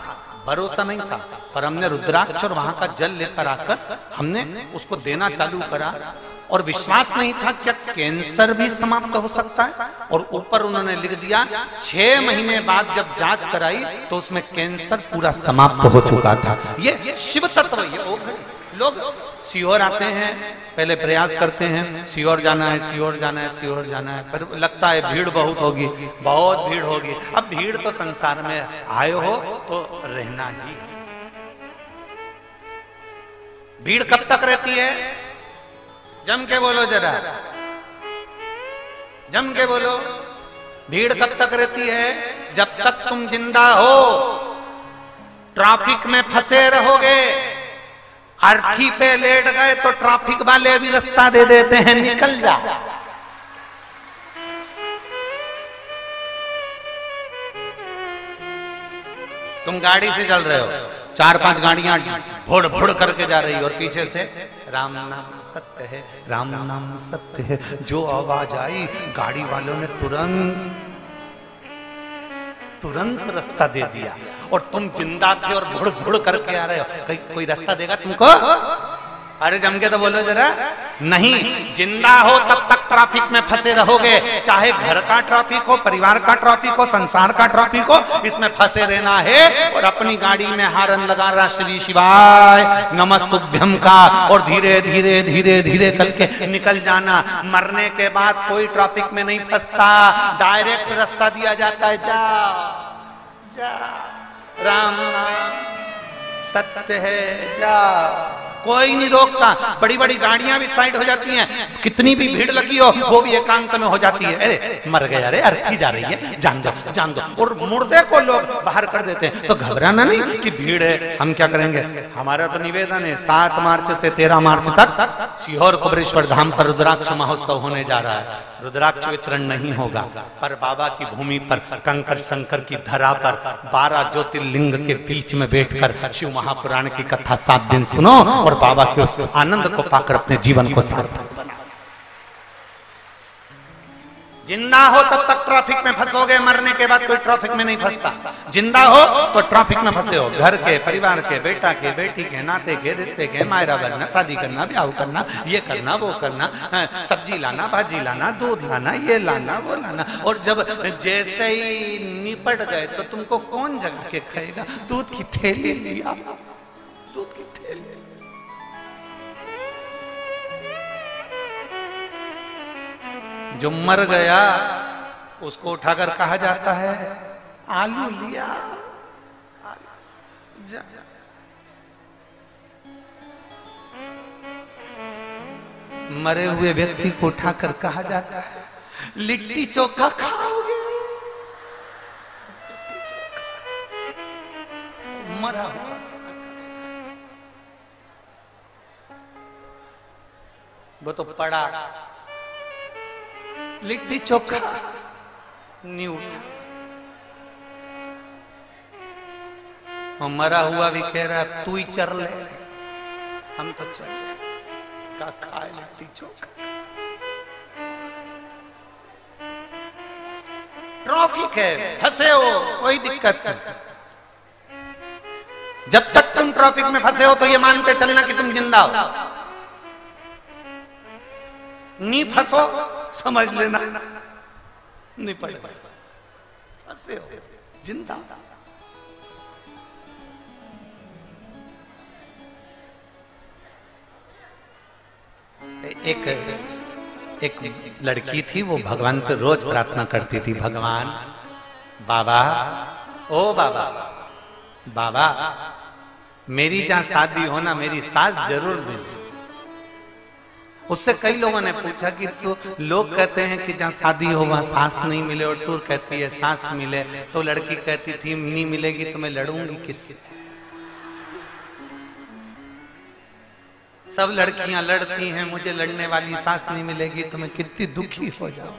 भरोसा नहीं था, पर हमने रुद्राक्ष और वहां का जल लेकर आकर हमने उसको देना चालू करा, और विश्वास नहीं था क्या कैंसर भी समाप्त हो सकता है। और ऊपर उन्होंने लिख दिया 6 महीने बाद जब जांच कराई तो उसमें कैंसर पूरा समाप्त हो चुका था। ये शिव तत्व। ये लोग सीहोर आते हैं, पहले प्रयास करते हैं सीहोर जाना है, सीहोर जाना है, सीहोर जाना है, पर लगता है भीड़ बहुत होगी, बहुत भीड़ होगी। अब भीड़ तो संसार में आए हो तो रहना ही। भीड़ कब तक रहती है? जम के बोलो जरा, जम के बोलो। भीड़ कब तक रहती है? जब तक तुम जिंदा हो। ट्रैफिक में फंसे रहोगे, अर्थी पे लेट गए तो ट्रैफिक वाले भी रास्ता दे देते हैं, निकल जा। तुम गाड़ी से चल रहे हो, 4-5 गाड़ियां भोड़ भोड़ करके जा रही हो, और पीछे से राम नाम सत्य है, राम नाम सत्य है, जो आवाज आई गाड़ी वालों ने तुरंत रास्ता दे दिया, और तुम जिंदा थे और भुड़ भुड़ करके आ रहे हो। कोई रास्ता देगा तुमको? अरे जम के तो बोलो जरा। नहीं, जिंदा हो तब तक ट्रैफिक में फंसे रहोगे, चाहे घर का ट्रैफिक हो, परिवार का ट्रैफिक हो, संसार का ट्रैफिक हो, इसमें फंसे रहना है। और अपनी गाड़ी में हारन लगा रहा श्री शिवाय नमस्तुभ्यम का, और धीरे धीरे धीरे धीरे करके निकल जाना। मरने के बाद कोई ट्रैफिक में नहीं फंसता, डायरेक्ट रास्ता दिया जाता है, जा जा, राम नाम सत्य है, जा। कोई नहीं रोकता। बड़ी बड़ी गाड़ियां भी साइड हो जाती हैं, कितनी भी भीड़ लगी हो वो भी एकांत में हो जाती है। अरे मर गया, अरे अर्थी जा रही है, जान दो जान दो, और मुर्दे को लोग बाहर कर देते हैं। तो घबराना नहीं कि भीड़ है, हम क्या करेंगे। हमारा तो निवेदन है 7 मार्च से 13 मार्च तक सीहोर कुबेरेश्वर धाम पर रुद्राक्ष महोत्सव होने जा रहा है। रुद्राक्ष वितरण नहीं होगा, पर बाबा की भूमि पर कंकर शंकर की धरा पर 12 ज्योतिर्लिंग के बीच में बैठकर शिव महापुराण की कथा 7 दिन सुनो, और बाबा के उस आनंद को पाकर अपने जीवन को सार्थक बनाओ। जिंदा हो तब तक ट्रैफिक में फंसोगे, मरने के बाद कोई ट्रैफिक में नहीं फंसता। जिंदा हो तो ट्रैफिक में फंसे हो, घर के, परिवार के, बेटा के, बेटी के, नाते के, रिश्ते के, मायरा बनना, शादी करना, ब्याह करना, ये करना, वो करना, सब्जी लाना, भाजी लाना, दूध लाना, ये लाना, वो लाना। और जब जैसे ही निपट गए तो तुमको कौन जगा के खाएगा? दूध की थैली लिया, दूध की थैली। जो मर गया उसको उठाकर कहा जाता है आलू लिया, जा। मरे हुए व्यक्ति को उठाकर कहा जाता है लिट्टी चोखा खाओगे। मरा हुआ वो तो पड़ा, लिट्टी चोखा नहीं उठा। और मरा हुआ भी कह रहा है तू ही चर ले, हम तो चल का खाए लिट्टी चोखा। ट्रैफिक है, फंसे हो, कोई दिक्कत नहीं। जब तक तुम ट्रैफिक में फंसे हो तो ये मानते चलना कि तुम जिंदा हो। नहीं फंसो समझ लेना नहीं पड़ेगा, फंसे हो, जिंदा। एक लड़की थी, वो भगवान से रोज प्रार्थना करती थी, भगवान बाबा, ओ बाबा, बाबा मेरी जहां शादी हो ना मेरी सास जरूर मिले। उससे कई लोगों ने पूछा कि तो लोग कहते हैं कि जहां शादी हो वहां सास नहीं मिले और तू कहती है सास मिले। तो लड़की कहती थी नहीं मिलेगी तो मैं लड़ूंगी किससे? सब लड़कियां लड़ती हैं, मुझे लड़ने वाली सास नहीं मिलेगी तो मैं कितनी दुखी हो जाऊं।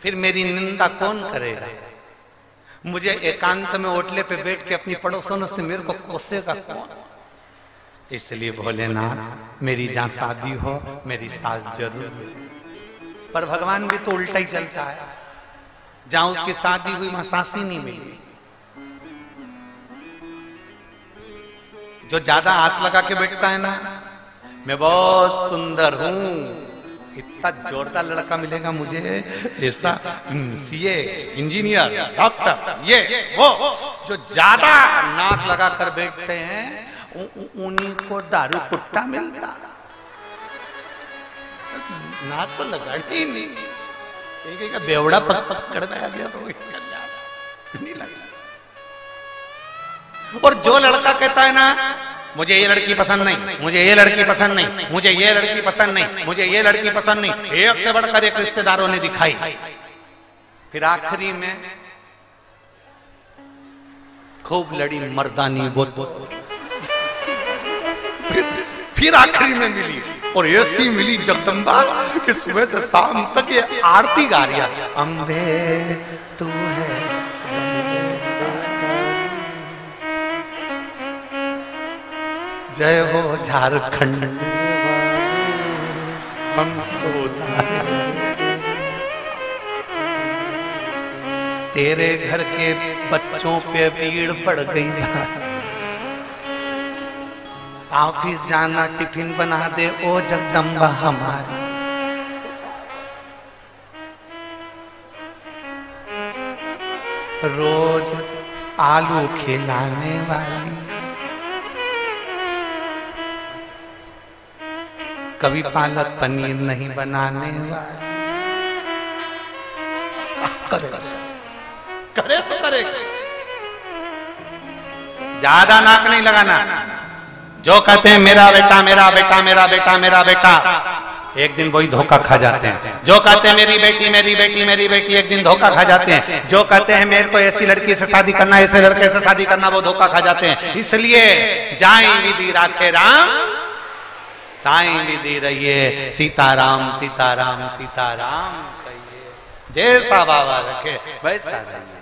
फिर मेरी निंदा कौन करेगा? मुझे एकांत में ओटले पे बैठ के अपनी पड़ोसनों से मेरे को कोसेगा कौन? इसलिए भोलेनाथ मेरी जहां शादी हो मेरी सास जरूर मिले। पर भगवान भी तो उल्टा ही चलता है, जहां उसकी शादी हुई वहां सास ही नहीं मिली। जो ज्यादा आस लगा के बैठता है ना, मैं बहुत सुंदर हूं, इतना जोरदार लड़का मिलेगा मुझे, ऐसा सीए, इंजीनियर, डॉक्टर, ये वो, जो ज्यादा नाक लगा कर बैठते हैं उन्हीं को दारू कुट्टा मिलता। नाक तो लगा ही नहीं, बेवड़ा पकड़ गया तो नहीं लगा। और जो लड़का कहता है ना मुझे ये लड़की पसंद नहीं, मुझे ये लड़की पसंद नहीं, मुझे ये लड़की पसंद नहीं, मुझे ये लड़की पसंद नहीं, एक से बढ़कर एक रिश्तेदारों ने दिखाई। फिर आखिरी में खूब लड़ी मर्दानी वो तो फिर आखिरी में मिली, और ऐसी मिली जगदम्बा कि सुबह से शाम तक ये आरती गा रही है, अम्बे तू है जय हो झारखंड हम तेरे घर के बच्चों पे भीड़ पड़ गई। ऑफिस जाना टिफिन बना दे ओ जगदम्बा हमारी। रोज आलू खिलाने वाली, कभी पालक पनीर नहीं बनाने वाली। करे तो करे, ज्यादा नाक नहीं लगाना। जो कहते हैं मेरा बेटा मेरा बेटा मेरा बेटा मेरा बेटा, एक दिन वही धोखा खा जाते हैं। जो कहते हैं मेरी बेटी मेरी बेटी मेरी बेटी, एक दिन धोखा खा जाते हैं। जो कहते हैं मेरे को ऐसी लड़की से शादी करना, ऐसे लड़के से शादी करना, वो धोखा खा जाते हैं। इसलिए जाए विधि राखे राम ताई विधि रहिए, सीताराम सीताराम सीताराम कहिए। जैसा बाबा रखे वैसा रहिए।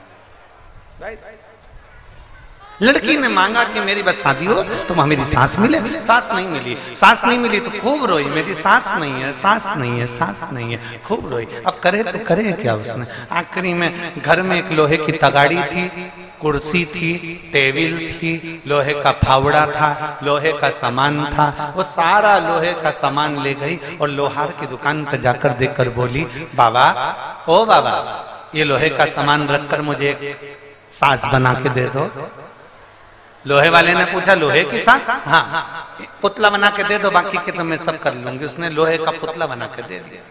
लड़की ने मांगा कि मेरी बस शादी हो तो वहां मेरी सांस मिले, सांस नहीं मिली, सांस नहीं मिली तो खूब रोई, मेरी सांस नहीं है, सांस नहीं है, सांस नहीं है, खूब रोई। अब करे तो करे क्या उसने। आखिरी में घर में एक लोहे की तगाड़ी थी, कुर्सी थी, टेबल थी, लोहे का फावड़ा था, लोहे का सामान था, वो सारा लोहे का सामान ले गई और लोहार की दुकान पर जाकर देखकर बोली, बाबा ओ बाबा, ये लोहे का सामान रखकर मुझे सास बना के दे दो। लोहे वाले ने पूछा, लोहे की सास? हाँ, पुतला बना के दे दो, बाकी के तो मैं सब कर लूंगी। उसने लोहे का पुतला बना के दे दिया।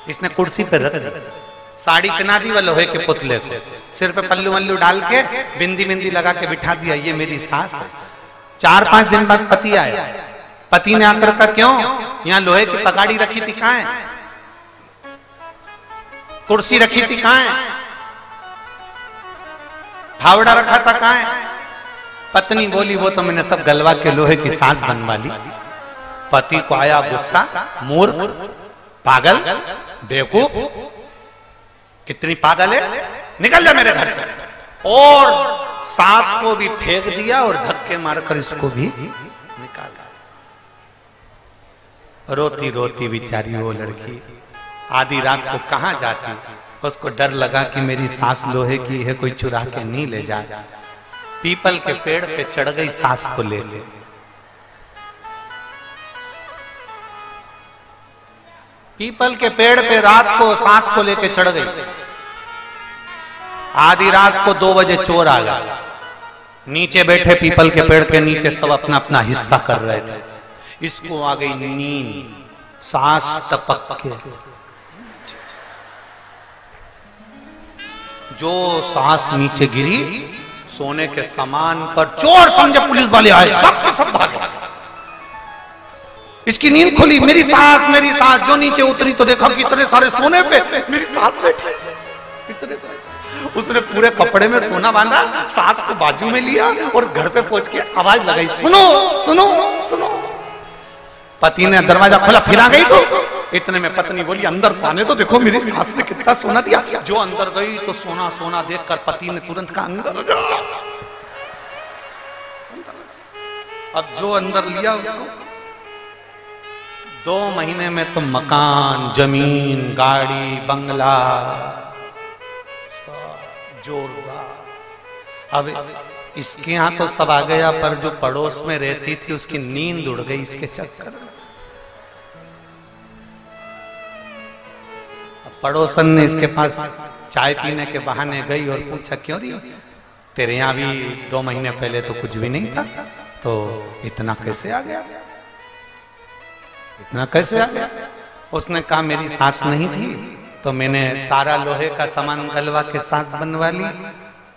इसने कुर्सी पे रख दी, साड़ी पहना दी, वह लोहे के पुतले को सिर पे पल्लू वल्लू डाल के बिंदी बिंदी लगा के बिठा दिया, ये मेरी सास है। 4-5 दिन बाद पति आया। पति ने आकर कहा, क्यों यहाँ लोहे की तगाड़ी रखी थी, कहाँ है? कुर्सी रखी थी, कहाँ है? फावड़ा रखा था, कहाँ है? पत्नी बोली, वो तो मैंने सब गलवा के लोहे की सांस बनवा ली। पति को आया गुस्सा, मूर्ख, पागल, बेवकूफ, कितनी पागल है, निकल जा मेरे घर से। और सांस को भी फेंक दिया और धक्के मारकर इसको भी निकाला। रोती रोती बेचारी वो लड़की आधी रात को कहां जाती, उसको डर लगा कि मेरी सांस लोहे की है, कोई चुरा के नहीं ले जाए। पीपल के पेड़ पे चढ़ गई सांस को ले ले। पीपल के पेड़ पे रात को सांस को लेके चढ़ गई। आधी रात को 2 बजे चोर आ गया। नीचे बैठे पीपल के पेड़ के नीचे सब अपना अपना हिस्सा कर रहे थे। इसको आ गई नींद, सांस टपक के जो सांस नीचे गिरी, सोने के सामान पर चोर समझे पुलिस वाले आए, सब भागे। इसकी नींद खुली, मेरी सांस जो नीचे उतरी तो देखा कि इतने सारे सोने पे मेरी सांस बैठी, इतने सारे। उसने पूरे कपड़े में सोना बांधा, सांस को बाजू में लिया और घर पे पहुंच के आवाज लगाई, सुनो सुनो सुनो। पति ने दरवाजा खोला, फिर आ गई तो इतने में पत्नी बोली, अंदर तो आने तो देखो मेरी सास ने कितना सोना दिया। जो अंदर गई तो सोना सोना देखकर पति ने तुरंत कहा, अंदर जा। अब जो अंदर लिया उसको 2 महीने में तो मकान, जमीन, गाड़ी, बंगला जोरदार। अब इसके यहां तो सब आ गया, पर जो पड़ोस में रहती थी उसकी नींद उड़ गई इसके चक्कर में। पड़ोसन ने इसके पास चाय पीने के बहाने गई और पूछा, क्यों रही, तेरे यहाँ भी 2 महीने पहले तो कुछ भी नहीं था, तो इतना कैसे आ गया, इतना कैसे आ गया? उसने कहा, मेरी सांस नहीं थी तो मैंने सारा लोहे का सामान गलवा के सांस बनवा ली,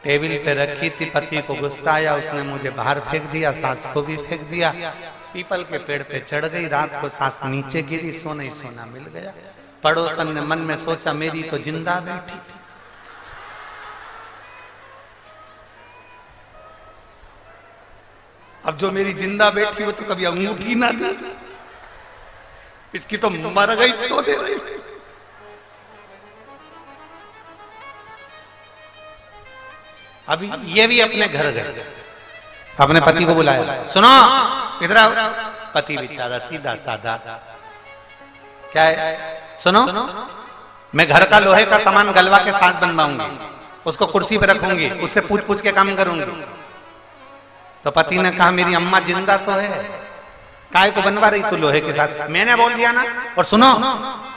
टेबल पे रखी थी। पति को गुस्सा आया, उसने मुझे बाहर फेंक दिया, सांस को भी फेंक दिया। पीपल के पेड़ पे चढ़ गई, रात को सांस नीचे गिरी, सोना ही सोना मिल गया। पड़ोसन ने मन में सोचा, मेरी तो जिंदा बैठी। अब जो मेरी जिंदा बैठी वो तो कभी अंगूठी ना दी, इसकी तो मर गई तो दे रही। अभी ये भी अपने घर गए, अपने पति को बुलाया, सुनो इधर आओ। पति बेचारा सीधा साधा, क्या है, सुनो मैं घर का लोहे का सामान गलवा के सांस बनवाऊंगी, उसको कुर्सी पे रखूंगी, उससे पूछ पूछ के काम करूंगी। तो पति ने कहा, मेरी अम्मा जिंदा तो है, काय को बनवा रही तू लोहे के साथ? मैंने बोल दिया ना। और सुनो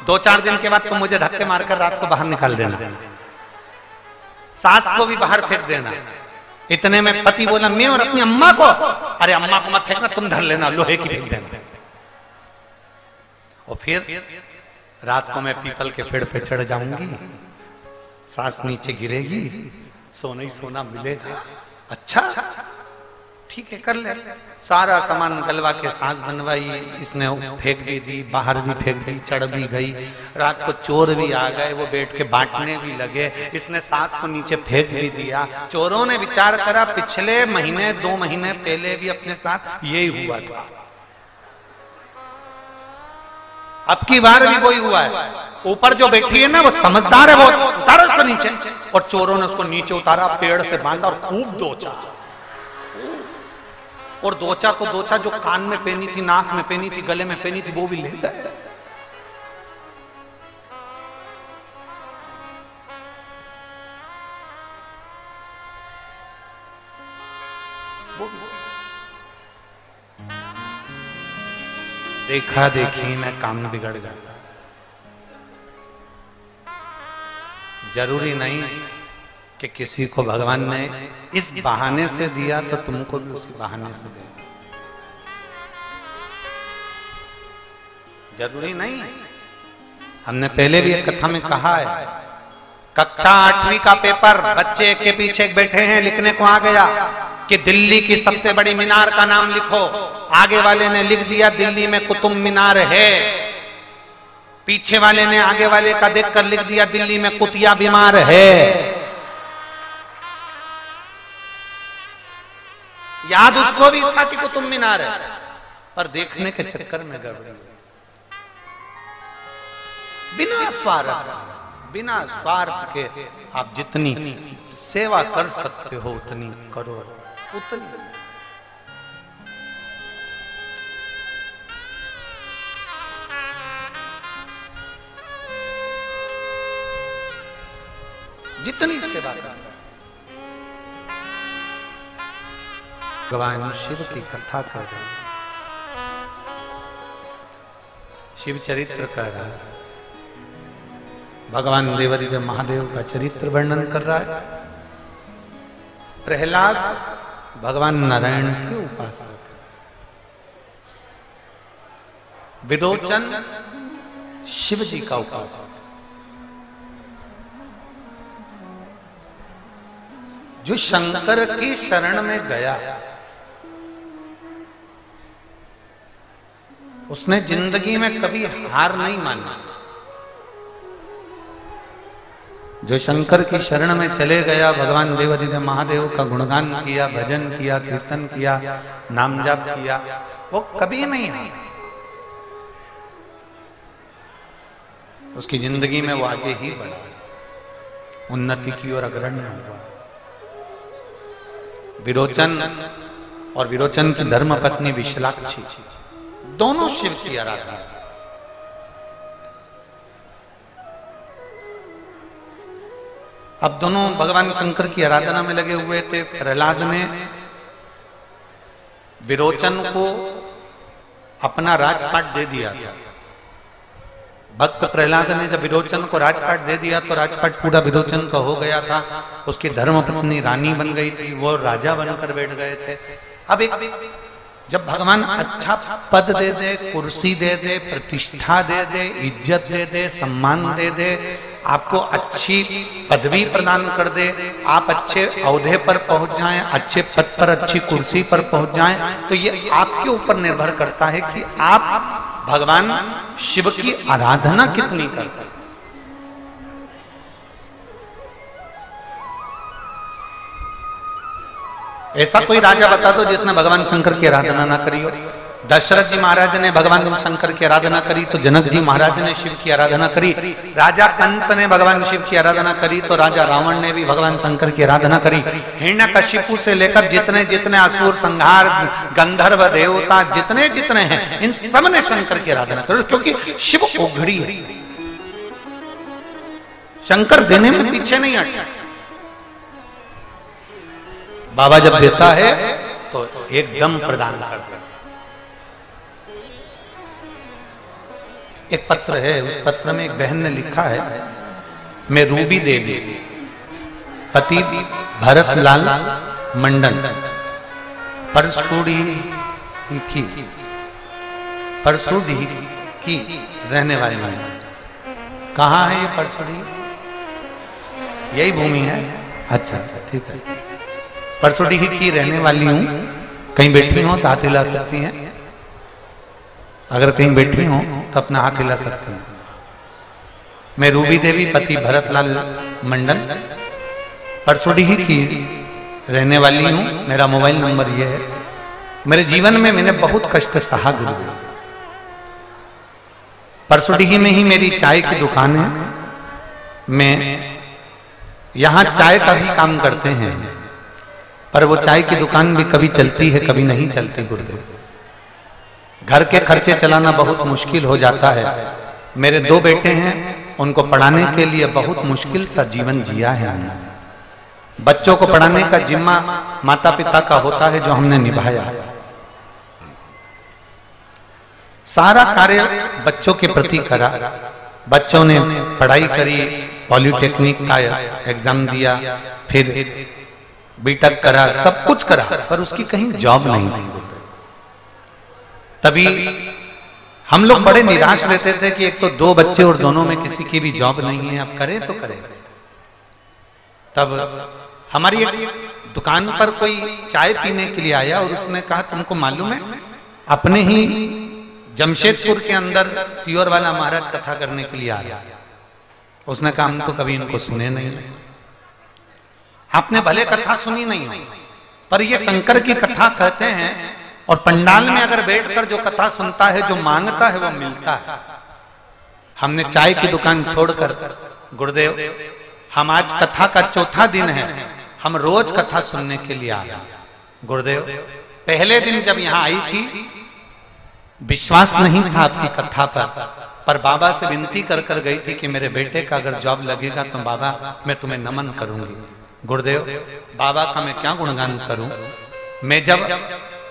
2-4 दिन के बाद तुम मुझे धक्के मारकर रात को बाहर निकाल देना, सास को भी बाहर फेंक देना। इतने में पति बोला, मैं और अपनी अम्मा को? अरे अम्मा को मत फेंकना, तुम धर लेना, लोहे की फेंक देना। और फिर रात को मैं पीपल के पेड़ पे चढ़ जाऊंगी, सांस नीचे गिरेगी, सोना ही सोना मिलेगा। अच्छा ठीक है, कर ले। सारा सामान गलवा के सांस बनवाई, इसने फेंक भी दी, बाहर भी फेंक दी, चढ़ भी गई। रात को चोर भी आ गए, वो बैठ के बांटने भी लगे, इसने सांस को नीचे फेंक भी दिया। चोरों ने विचार करा, पिछले महीने 2 महीने पहले भी अपने साथ यही हुआ था। अब की बार भी वही हुआ है। ऊपर जो बैठी है ना वो समझदार है बहुत, उतारो उसको नीचे, और चोरों ने उसको नीचे उतारा, पेड़ से बांधा और खूब दोचा। और दोचा तो दोचा, जो कान में पहनी थी, नाक में पहनी थी, गले में पहनी थी, वो भी ले गए। देखा देखी में काम बिगड़ गया। जरूरी नहीं कि किसी को भगवान ने इस बहाने से दिया तो तुमको भी उसी बहाने से दे, जरूरी नहीं। हमने पहले भी एक कथा में कहा है, कक्षा 8वीं का पेपर, बच्चे एक के पीछे एक बैठे हैं, लिखने को आ गया कि दिल्ली की सबसे बड़ी मीनार का नाम लिखो। आगे वाले ने लिख दिया दिल्ली में कुतुब मीनार है, पीछे वाले ने आगे वाले का देखकर लिख दिया दिल्ली में कुतिया बीमार है। याद उसको भी था कि कुतुब मीनार है, पर देखने के चक्कर में गड़बड़ी। बिना स्वार्थ के आप जितनी सेवा कर सकते हो उतनी करो, उतनी। जितनी सेवा कर, भगवान शिव की कथा कर रहे हैं, शिव चरित्र कर रहा है, भगवान देवादिदेव महादेव का चरित्र वर्णन कर रहा है। प्रहलाद भगवान नारायण के उपासक, विरोचन शिव जी का उपासक, जो शंकर की शरण में गया उसने जिंदगी में कभी हार नहीं मानी। जो शंकर की शरण में चले गया, भगवान देवादिदेव महादेव का गुणगान किया, भजन किया, कीर्तन किया, नाम जाप किया, वो कभी नहीं हारा। उसकी जिंदगी में वो आगे ही बढ़ा, उन्नति की ओर अग्रणी हुआ। विरोचन और विरोचन की धर्म पत्नी विशालाक्षी दोनों शिव की आराधना। अब दोनों भगवान शंकर की आराधना में लगे हुए थे। प्रहलाद ने विरोचन को अपना राजपाट दे दिया था। भक्त प्रहलाद ने जब विरोचन को राजपाट दे दिया तो राजपाट पूरा विरोचन का हो गया था। उसकी धर्मपत्नी रानी बन गई थी, वो राजा बनकर बैठ गए थे। अब एक जब भगवान अच्छा पद दे दे, कुर्सी दे दे, प्रतिष्ठा दे दे, इज्जत दे दे, सम्मान दे दे, आपको अच्छी पदवी प्रदान कर दे, आप अच्छे औहदे पर पहुंच जाएं, अच्छे पद पर, अच्छी कुर्सी पर पहुंच जाएं, तो ये आपके ऊपर निर्भर करता है कि आप भगवान शिव की आराधना कितनी करते हैं। ऐसा कोई राजा बता दो जिसने भगवान शंकर की आराधना ना करी हो। दशरथ जी महाराज ने भगवान शंकर की आराधना करी तो जनक जी महाराज ने शिव की आराधना करी। राजा कंस ने भगवान शिव की आराधना करी तो राजा रावण ने भी भगवान शंकर की आराधना करी। हिरण्यकशिपु से लेकर जितने जितने असुर संहार, गंधर्व देवता जितने जितने हैं, इन सब ने शंकर की आराधना करी, क्योंकि शिव उघड़ी है। शंकर देने में पीछे नहीं हटता। बाबा जब देता है तो एकदम प्रदान करता है। एक पत्र है, उस पत्र में एक बहन ने लिखा है, मैं रूबी देवी, पति भरतलाल मंडन, परसुडी की रहने वाली है। कहाँ है ये परसुडी? यही भूमि है। अच्छा, ठीक है। परसुडी की रहने वाली हूं। कहीं बैठी हो तो हाथ हिला सकती हैं। अगर कहीं बैठी हो तो अपना हाथ हिला सकती हैं। मैं रूबी देवी, पति भरतलाल मंडल, परसुडी की रहने वाली हूं। मेरा मोबाइल नंबर ये है। मेरे जीवन में मैंने बहुत कष्ट सहा गुरु। परसुडीही में ही मेरी चाय की दुकान है। मैं यहां चाय का ही काम करते हैं, पर वो चाय की दुकान भी कभी चलती है कभी नहीं चलती गुरुदेव। घर के खर्चे चलाना बहुत मुश्किल हो जाता है। मेरे 2 बेटे हैं, उनको पढ़ाने के लिए बहुत मुश्किल सा जीवन जिया है हमने। बच्चों को पढ़ाने का जिम्मा माता पिता का होता है, जो हमने निभाया है। सारा कार्य बच्चों के प्रति करा। बच्चों ने पढ़ाई करी, पॉलिटेक्निक का एग्जाम दिया, फिर बीटेक करा, सब कुछ करा, पर उसकी कहीं जॉब नहीं थी। तभी हम लोग बड़े निराश रहते थे कि एक तो 2 बच्चे और दोनों में किसी की भी जॉब नहीं है, अब करें तो करें। तब हमारी एक दुकान पर कोई चाय पीने के लिए आया और उसने कहा, तुमको मालूम है अपने ही जमशेदपुर के अंदर सियोर वाला महाराज कथा करने के लिए आ गया। उसने कहा, हम तो कभी इनको सुने नहीं, आपने भले कथा सुनी नहीं हो, पर ये शंकर की कथा कहते हैं, और पंडाल में अगर बैठकर जो कथा सुनता है, जो मांगता है वो मिलता है। हमने चाय की दुकान छोड़कर, गुरुदेव हम आज कथा का 4था दिन है, हम रोज कथा सुनने के लिए आ गए। गुरुदेव पहले दिन जब यहां आई थी, विश्वास नहीं था आपकी कथा पर बाबा से विनती कर कर गई थी कि मेरे बेटे का अगर जॉब लगेगा तो बाबा मैं तुम्हें नमन करूंगी। गुरुदेव बाबा का मैं क्या गुणगान करूं। मैं जब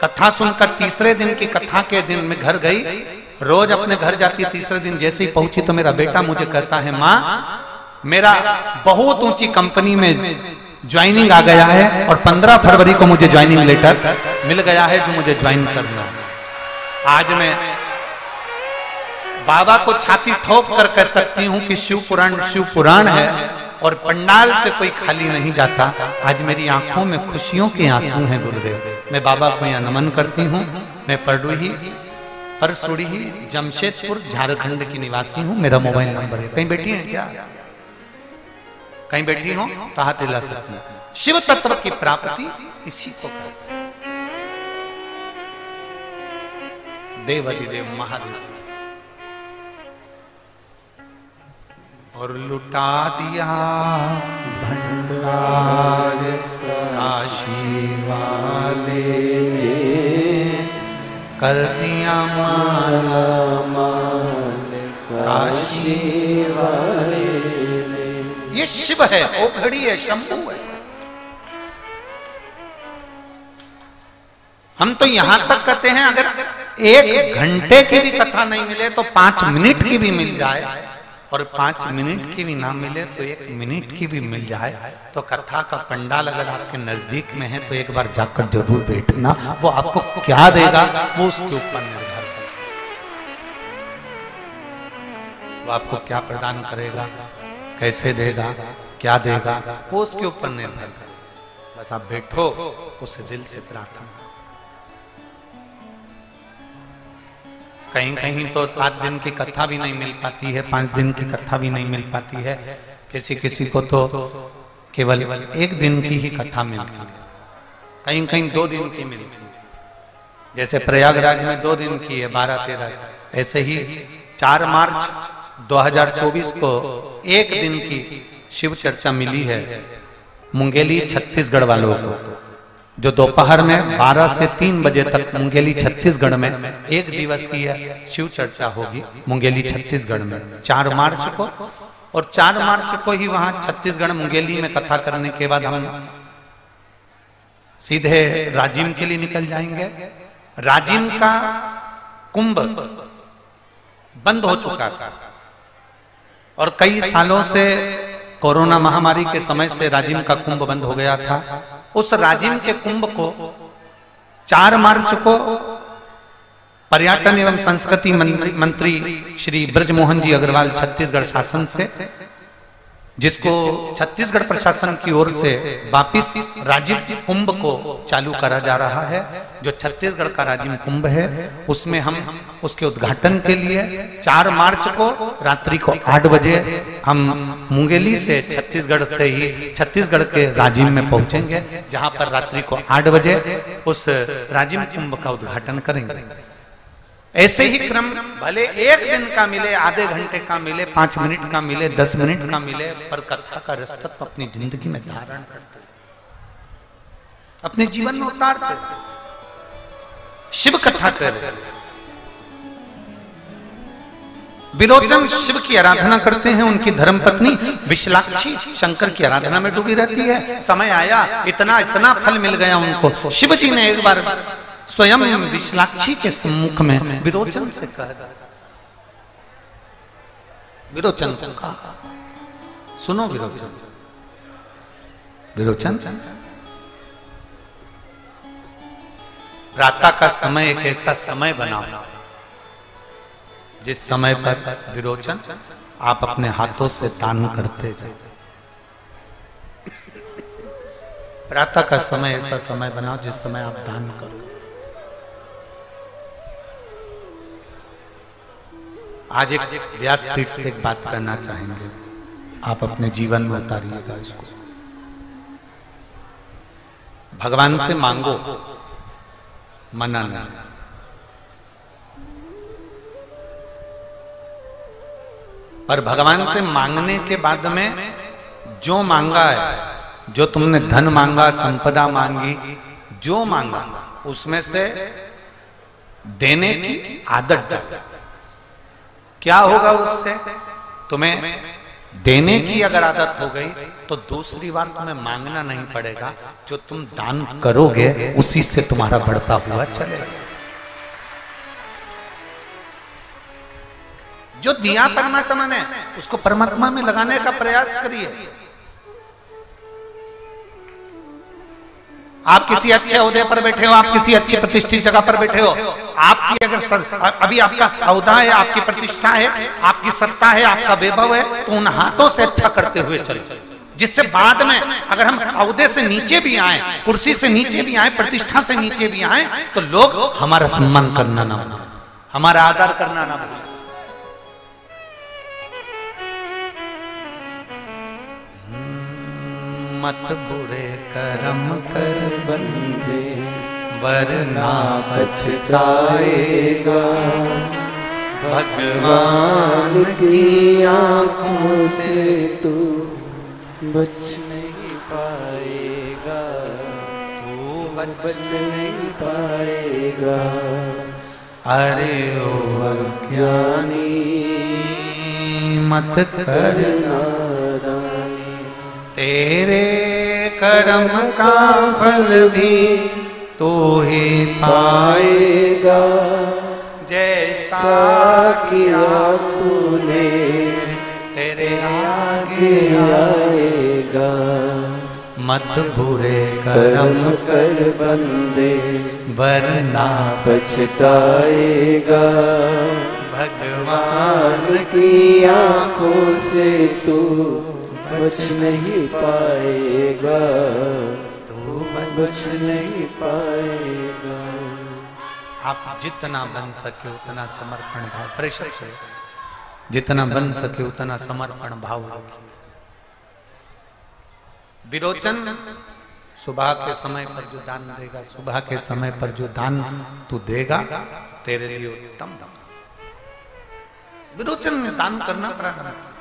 कथा सुनकर तीसरे दिन की कथा के दिन में घर गई, रोज अपने घर जाती, तीसरे दिन जैसे ही पहुंची तो मेरा बेटा मुझे कहता है, माँ मेरा बहुत ऊंची कंपनी में ज्वाइनिंग आ गया है और 15 फरवरी को मुझे ज्वाइनिंग लेटर मिल गया है जो मुझे ज्वाइन करना है। आज मैं बाबा को छाती ठोक कर कह सकती हूं कि शिव पुराण है और पंडाल से कोई खाली नहीं जाता। आज मेरी आंखों में खुशियों के आंसू हैं गुरुदेव। मैं बाबा को यहाँ नमन करती हूँ। मैं परसुडीही जमशेदपुर झारखंड की निवासी हूँ। मेरा मोबाइल नंबर है। कहीं बैठी हैं क्या? कहीं बैठी हो तो हाथ हिला सकती हैं। शिव तत्व की प्राप्ति इसी को कहते हैं। देवाधिदेव महादेव और लुटा दिया भंडार काशी वाले ने, कर दिया माला माल काशी वाले ने। ये शिव है, ओघड़ी है, शंभू है। हम तो यहां तक कहते हैं अगर 1 घंटे की भी कथा नहीं मिले तो 5 मिनट की भी मिल जाए, और 5 मिनट की भी ना मिले तो 1 मिनट की भी मिल जाए, तो कथा का पंडाल अगर आपके नजदीक में है तो एक बार जाकर जरूर बैठना। वो आपको क्या देगा वो उसके ऊपर निर्भर है। वो आपको क्या प्रदान करेगा, कैसे देगा, क्या देगा, वो उसके ऊपर निर्भर है। बस आप बैठो, उसे दिल से प्रार्थना। कहीं कहीं तो 7 दिन की कथा भी नहीं मिल पाती है, 5 दिन की कथा भी नहीं मिल पाती है। किसी किसी को तो केवल 1 दिन की ही कथा मिलती है, कहीं कहीं 2 दिन की मिलती है। जैसे प्रयागराज में 2 दिन की है, 12-13। ऐसे ही 4 मार्च 2024 को 1 दिन की शिव चर्चा मिली है मुंगेली छत्तीसगढ़ वालों को, जो दोपहर में 12 से 3 बजे तक मुंगेली छत्तीसगढ़ में 1 दिवसीय शिव चर्चा होगी मुंगेली छत्तीसगढ़ में 4 मार्च को। और 4 मार्च को ही वहां छत्तीसगढ़ मुंगेली में कथा करने के बाद हम सीधे राजिम के लिए निकल जाएंगे। राजिम का कुंभ बंद हो चुका था और कई सालों से कोरोना महामारी के समय से राजिम का कुंभ बंद हो गया था। उस राजिम के कुंभ को 4 मार्च को पर्यटन एवं संस्कृति मंत्री श्री ब्रजमोहन जी अग्रवाल छत्तीसगढ़ शासन से, जिसको छत्तीसगढ़ प्रशासन की ओर से वापिस राजिम कुंभ को चालू करा जा रहा है। जो छत्तीसगढ़ का राजिम कुंभ है उसमें हम उसके उद्घाटन के लिए 4 मार्च को रात्रि को 8 बजे हम मुंगेली से छत्तीसगढ़ के राजिम में पहुंचेंगे, जहां पर रात्रि को 8 बजे उस राजिम कुंभ का उद्घाटन करेंगे। ऐसे ही क्रम भले एक दिन का मिले, आधे घंटे का मिले, 5 मिनट का मिले, 10 मिनट का मिले, पर कथा का रसतत्व अपनी जिंदगी में धारण करते, अपने जीवन में उतारते, शिव कथा कर। विरोचन शिव की आराधना करते हैं, उनकी धर्मपत्नी विशालाक्षी शंकर की आराधना में डूबी रहती है। समय आया, इतना इतना फल मिल गया उनको, शिव जी ने एक बार स्वयं विशालाक्षी के सम्मुख में विरोचन से कहा, विरोचन को कहा, सुनो विरोचन, विरोचन प्रातः का समय एक ऐसा समय बनाओ जिस समय पर विरोचन आप अपने हाथों से दान करते जाए। प्रातः का समय ऐसा समय बनाओ जिस समय आप दान करो। आज एक व्यासपीठ से एक बात करना चाहेंगे, आप अपने जीवन में उतारिएगा इसको। भगवान से मांगो, मना नहीं। पर भगवान से मांगने के बाद में जो मांगा है, जो तुमने धन मांगा, संपदा मांगी, जो मांगा उसमें से देने की आदत डालो। क्या होगा उससे? तुम्हें देने की अगर आदत हो गई तो दूसरी बार तुम्हें मांगना नहीं पड़ेगा। जो तुम दान करोगे उसी से तुम्हारा बढ़ता हुआ चलेगा। जो दिया परमात्मा ने उसको परमात्मा में लगाने का प्रयास करिए। आप किसी अच्छे ओहदे पर बैठे हो, आप किसी अच्छी प्रतिष्ठित जगह पर बैठे हो, आपकी अगर अभी आपका ओहदा है, आपकी प्रतिष्ठा है, आपकी सत्ता है, आपका वैभव है, तो उन हाथों से अच्छा करते हुए चलो, जिससे बाद में अगर हम ओहदे से नीचे भी आए, कुर्सी से नीचे भी आए, प्रतिष्ठा से नीचे भी आए, तो लोग हमारा सम्मान करना ना भूलें, हमारा आदर करना ना भूलें। मत बुरे कर्म कर बंदे वरना पछताएगा, भगवान की आंखों से तू बच नहीं पाएगा, तू बच नहीं पाएगा। अरे ओ अज्ञानी मत कर नादानी, तेरे कर्म का फल भी तू ही पाएगा। जैसा किया तूने तेरे आगे आएगा। मत बुरे कर्म कर्म कर बंदे वरना पछताएगा, भगवान की आंखों से तू बच नहीं पाएगा, तू बच नहीं पाएगा। आप जितना बन सके उतना समर्पण भाव, प्रेशर से जितना बन सके उतना समर्पण भाव रखिए। विरोचन सुबह के समय पर जो दान देगा, सुबह के समय पर जो दान तू देगा तेरे लिए उत्तम। विरोचन ने दान करना प्रारंभ किया।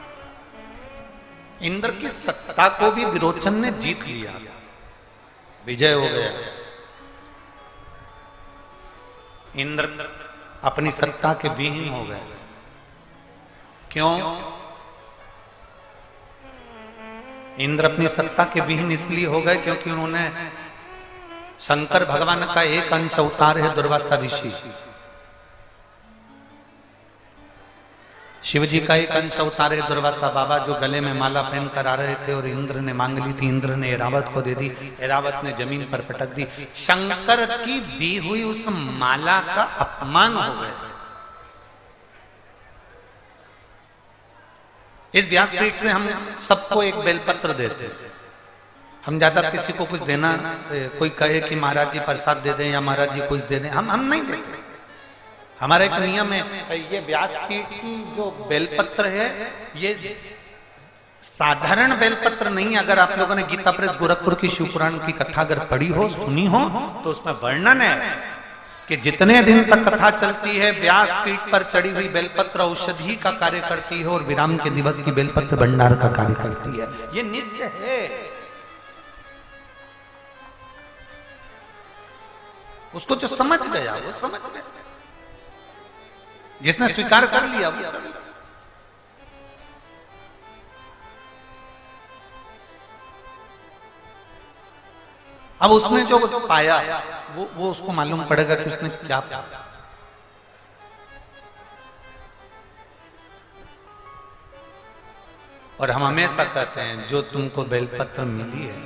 इंद्र की सत्ता को भी विरोचन ने जीत लिया, विजय हो गया। इंद्र अपनी सत्ता के विहीन हो गए। क्यों? इंद्र अपनी सत्ता के विहीन इसलिए हो गए क्योंकि उन्होंने शंकर भगवान का एक अंश अवतार है दुर्वासा ऋषि, शिव जी का एक अंश अवतार है दुर्वासा बाबा, जो गले में माला पहन कर आ रहे थे और इंद्र ने मांग ली थी। इंद्र ने ऐरावत को दे दी, ऐरावत ने जमीन पर पटक दी। शंकर की दी हुई उस माला का अपमान हो गया। इस व्यासपीठ से हम सबको एक बेलपत्र देते। हम ज्यादा किसी को कुछ देना, कोई कहे कि महाराज जी प्रसाद दे दें या महाराज जी कुछ दे दें, हम नहीं देते। हमारा एक नियम है, ये व्यासपीठ की जो बेलपत्र है ये साधारण बेलपत्र नहीं। अगर आप लोगों ने गीता प्रेस गोरखपुर की शिव पुराण की कथा अगर पढ़ी हो, सुनी हो, तो उसमें वर्णन है कि जितने दिन तक कथा चलती है व्यास पीठ पर चढ़ी हुई बेलपत्र औषधि का कार्य करती है और विराम के दिवस की बेलपत्र भंडार का कार्य करती है। ये नित्य है। उसको जो समझ गया वो समझ गया, जिसने स्वीकार कर लिया वो कर लिया। अब उसने जो पाया वो उसको मालूम पड़ेगा कि उसने क्या पाया। और हम हमेशा कहते हैं जो तुमको बेलपत्र मिली है,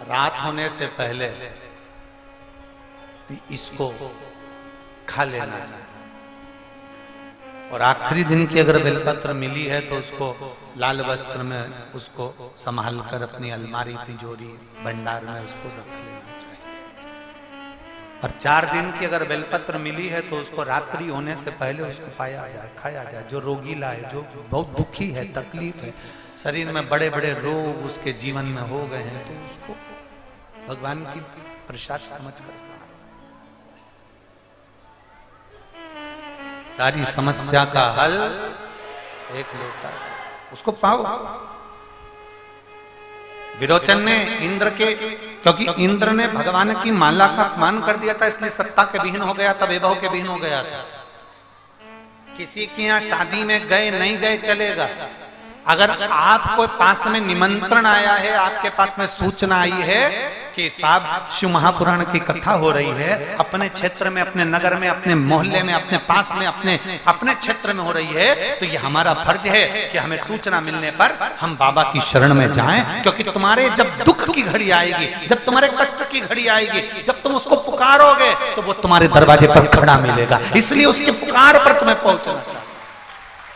रात होने से पहले इसको खा लेना चाहिए। और आखिरी दिन की अगर बेलपत्र मिली है तो उसको लाल वस्त्र में उसको संभाल कर अपनी अलमारी, तिजोरी, भंडार में उसको रख लेना चाहिए। और 4 दिन की अगर बेलपत्र मिली है तो उसको रात्रि होने से पहले उसको पाया जाए, खाया जाए। जो रोगीला है, जो बहुत दुखी है, तकलीफ है, शरीर में बड़े बड़े रोग उसके जीवन में हो गए हैं, तो उसको भगवान की प्रसाद समझ कर सारी समस्या का हल एक लोटा, उसको पाओ। विरोचन ने इंद्र के, क्योंकि इंद्र ने भगवान की माला का अपमान कर दिया था, इसलिए सत्ता के विहीन हो गया था, वैभव के विहीन हो गया था। किसी के यहाँ शादी में गए नहीं गए चलेगा, अगर आपको पास में निमंत्रण आया है, आपके पास में सूचना आई है कि साहब शिव महापुराण की कथा हो रही है, अपने क्षेत्र में, अपने नगर में, अपने मोहल्ले में, अपने पास में, अपने क्षेत्र में हो रही है, तो ये हमारा फर्ज है कि हमें सूचना मिलने पर हम बाबा की शरण में जाएं। क्योंकि तुम्हारे जब दुख की घड़ी आएगी, जब तुम्हारे कष्ट की घड़ी आएगी, जब तुम उसको पुकारोगे तो वो तुम्हारे दरवाजे पर खड़ा मिलेगा। इसलिए उसके पुकार पर तुम्हें पहुंचना चाहिए।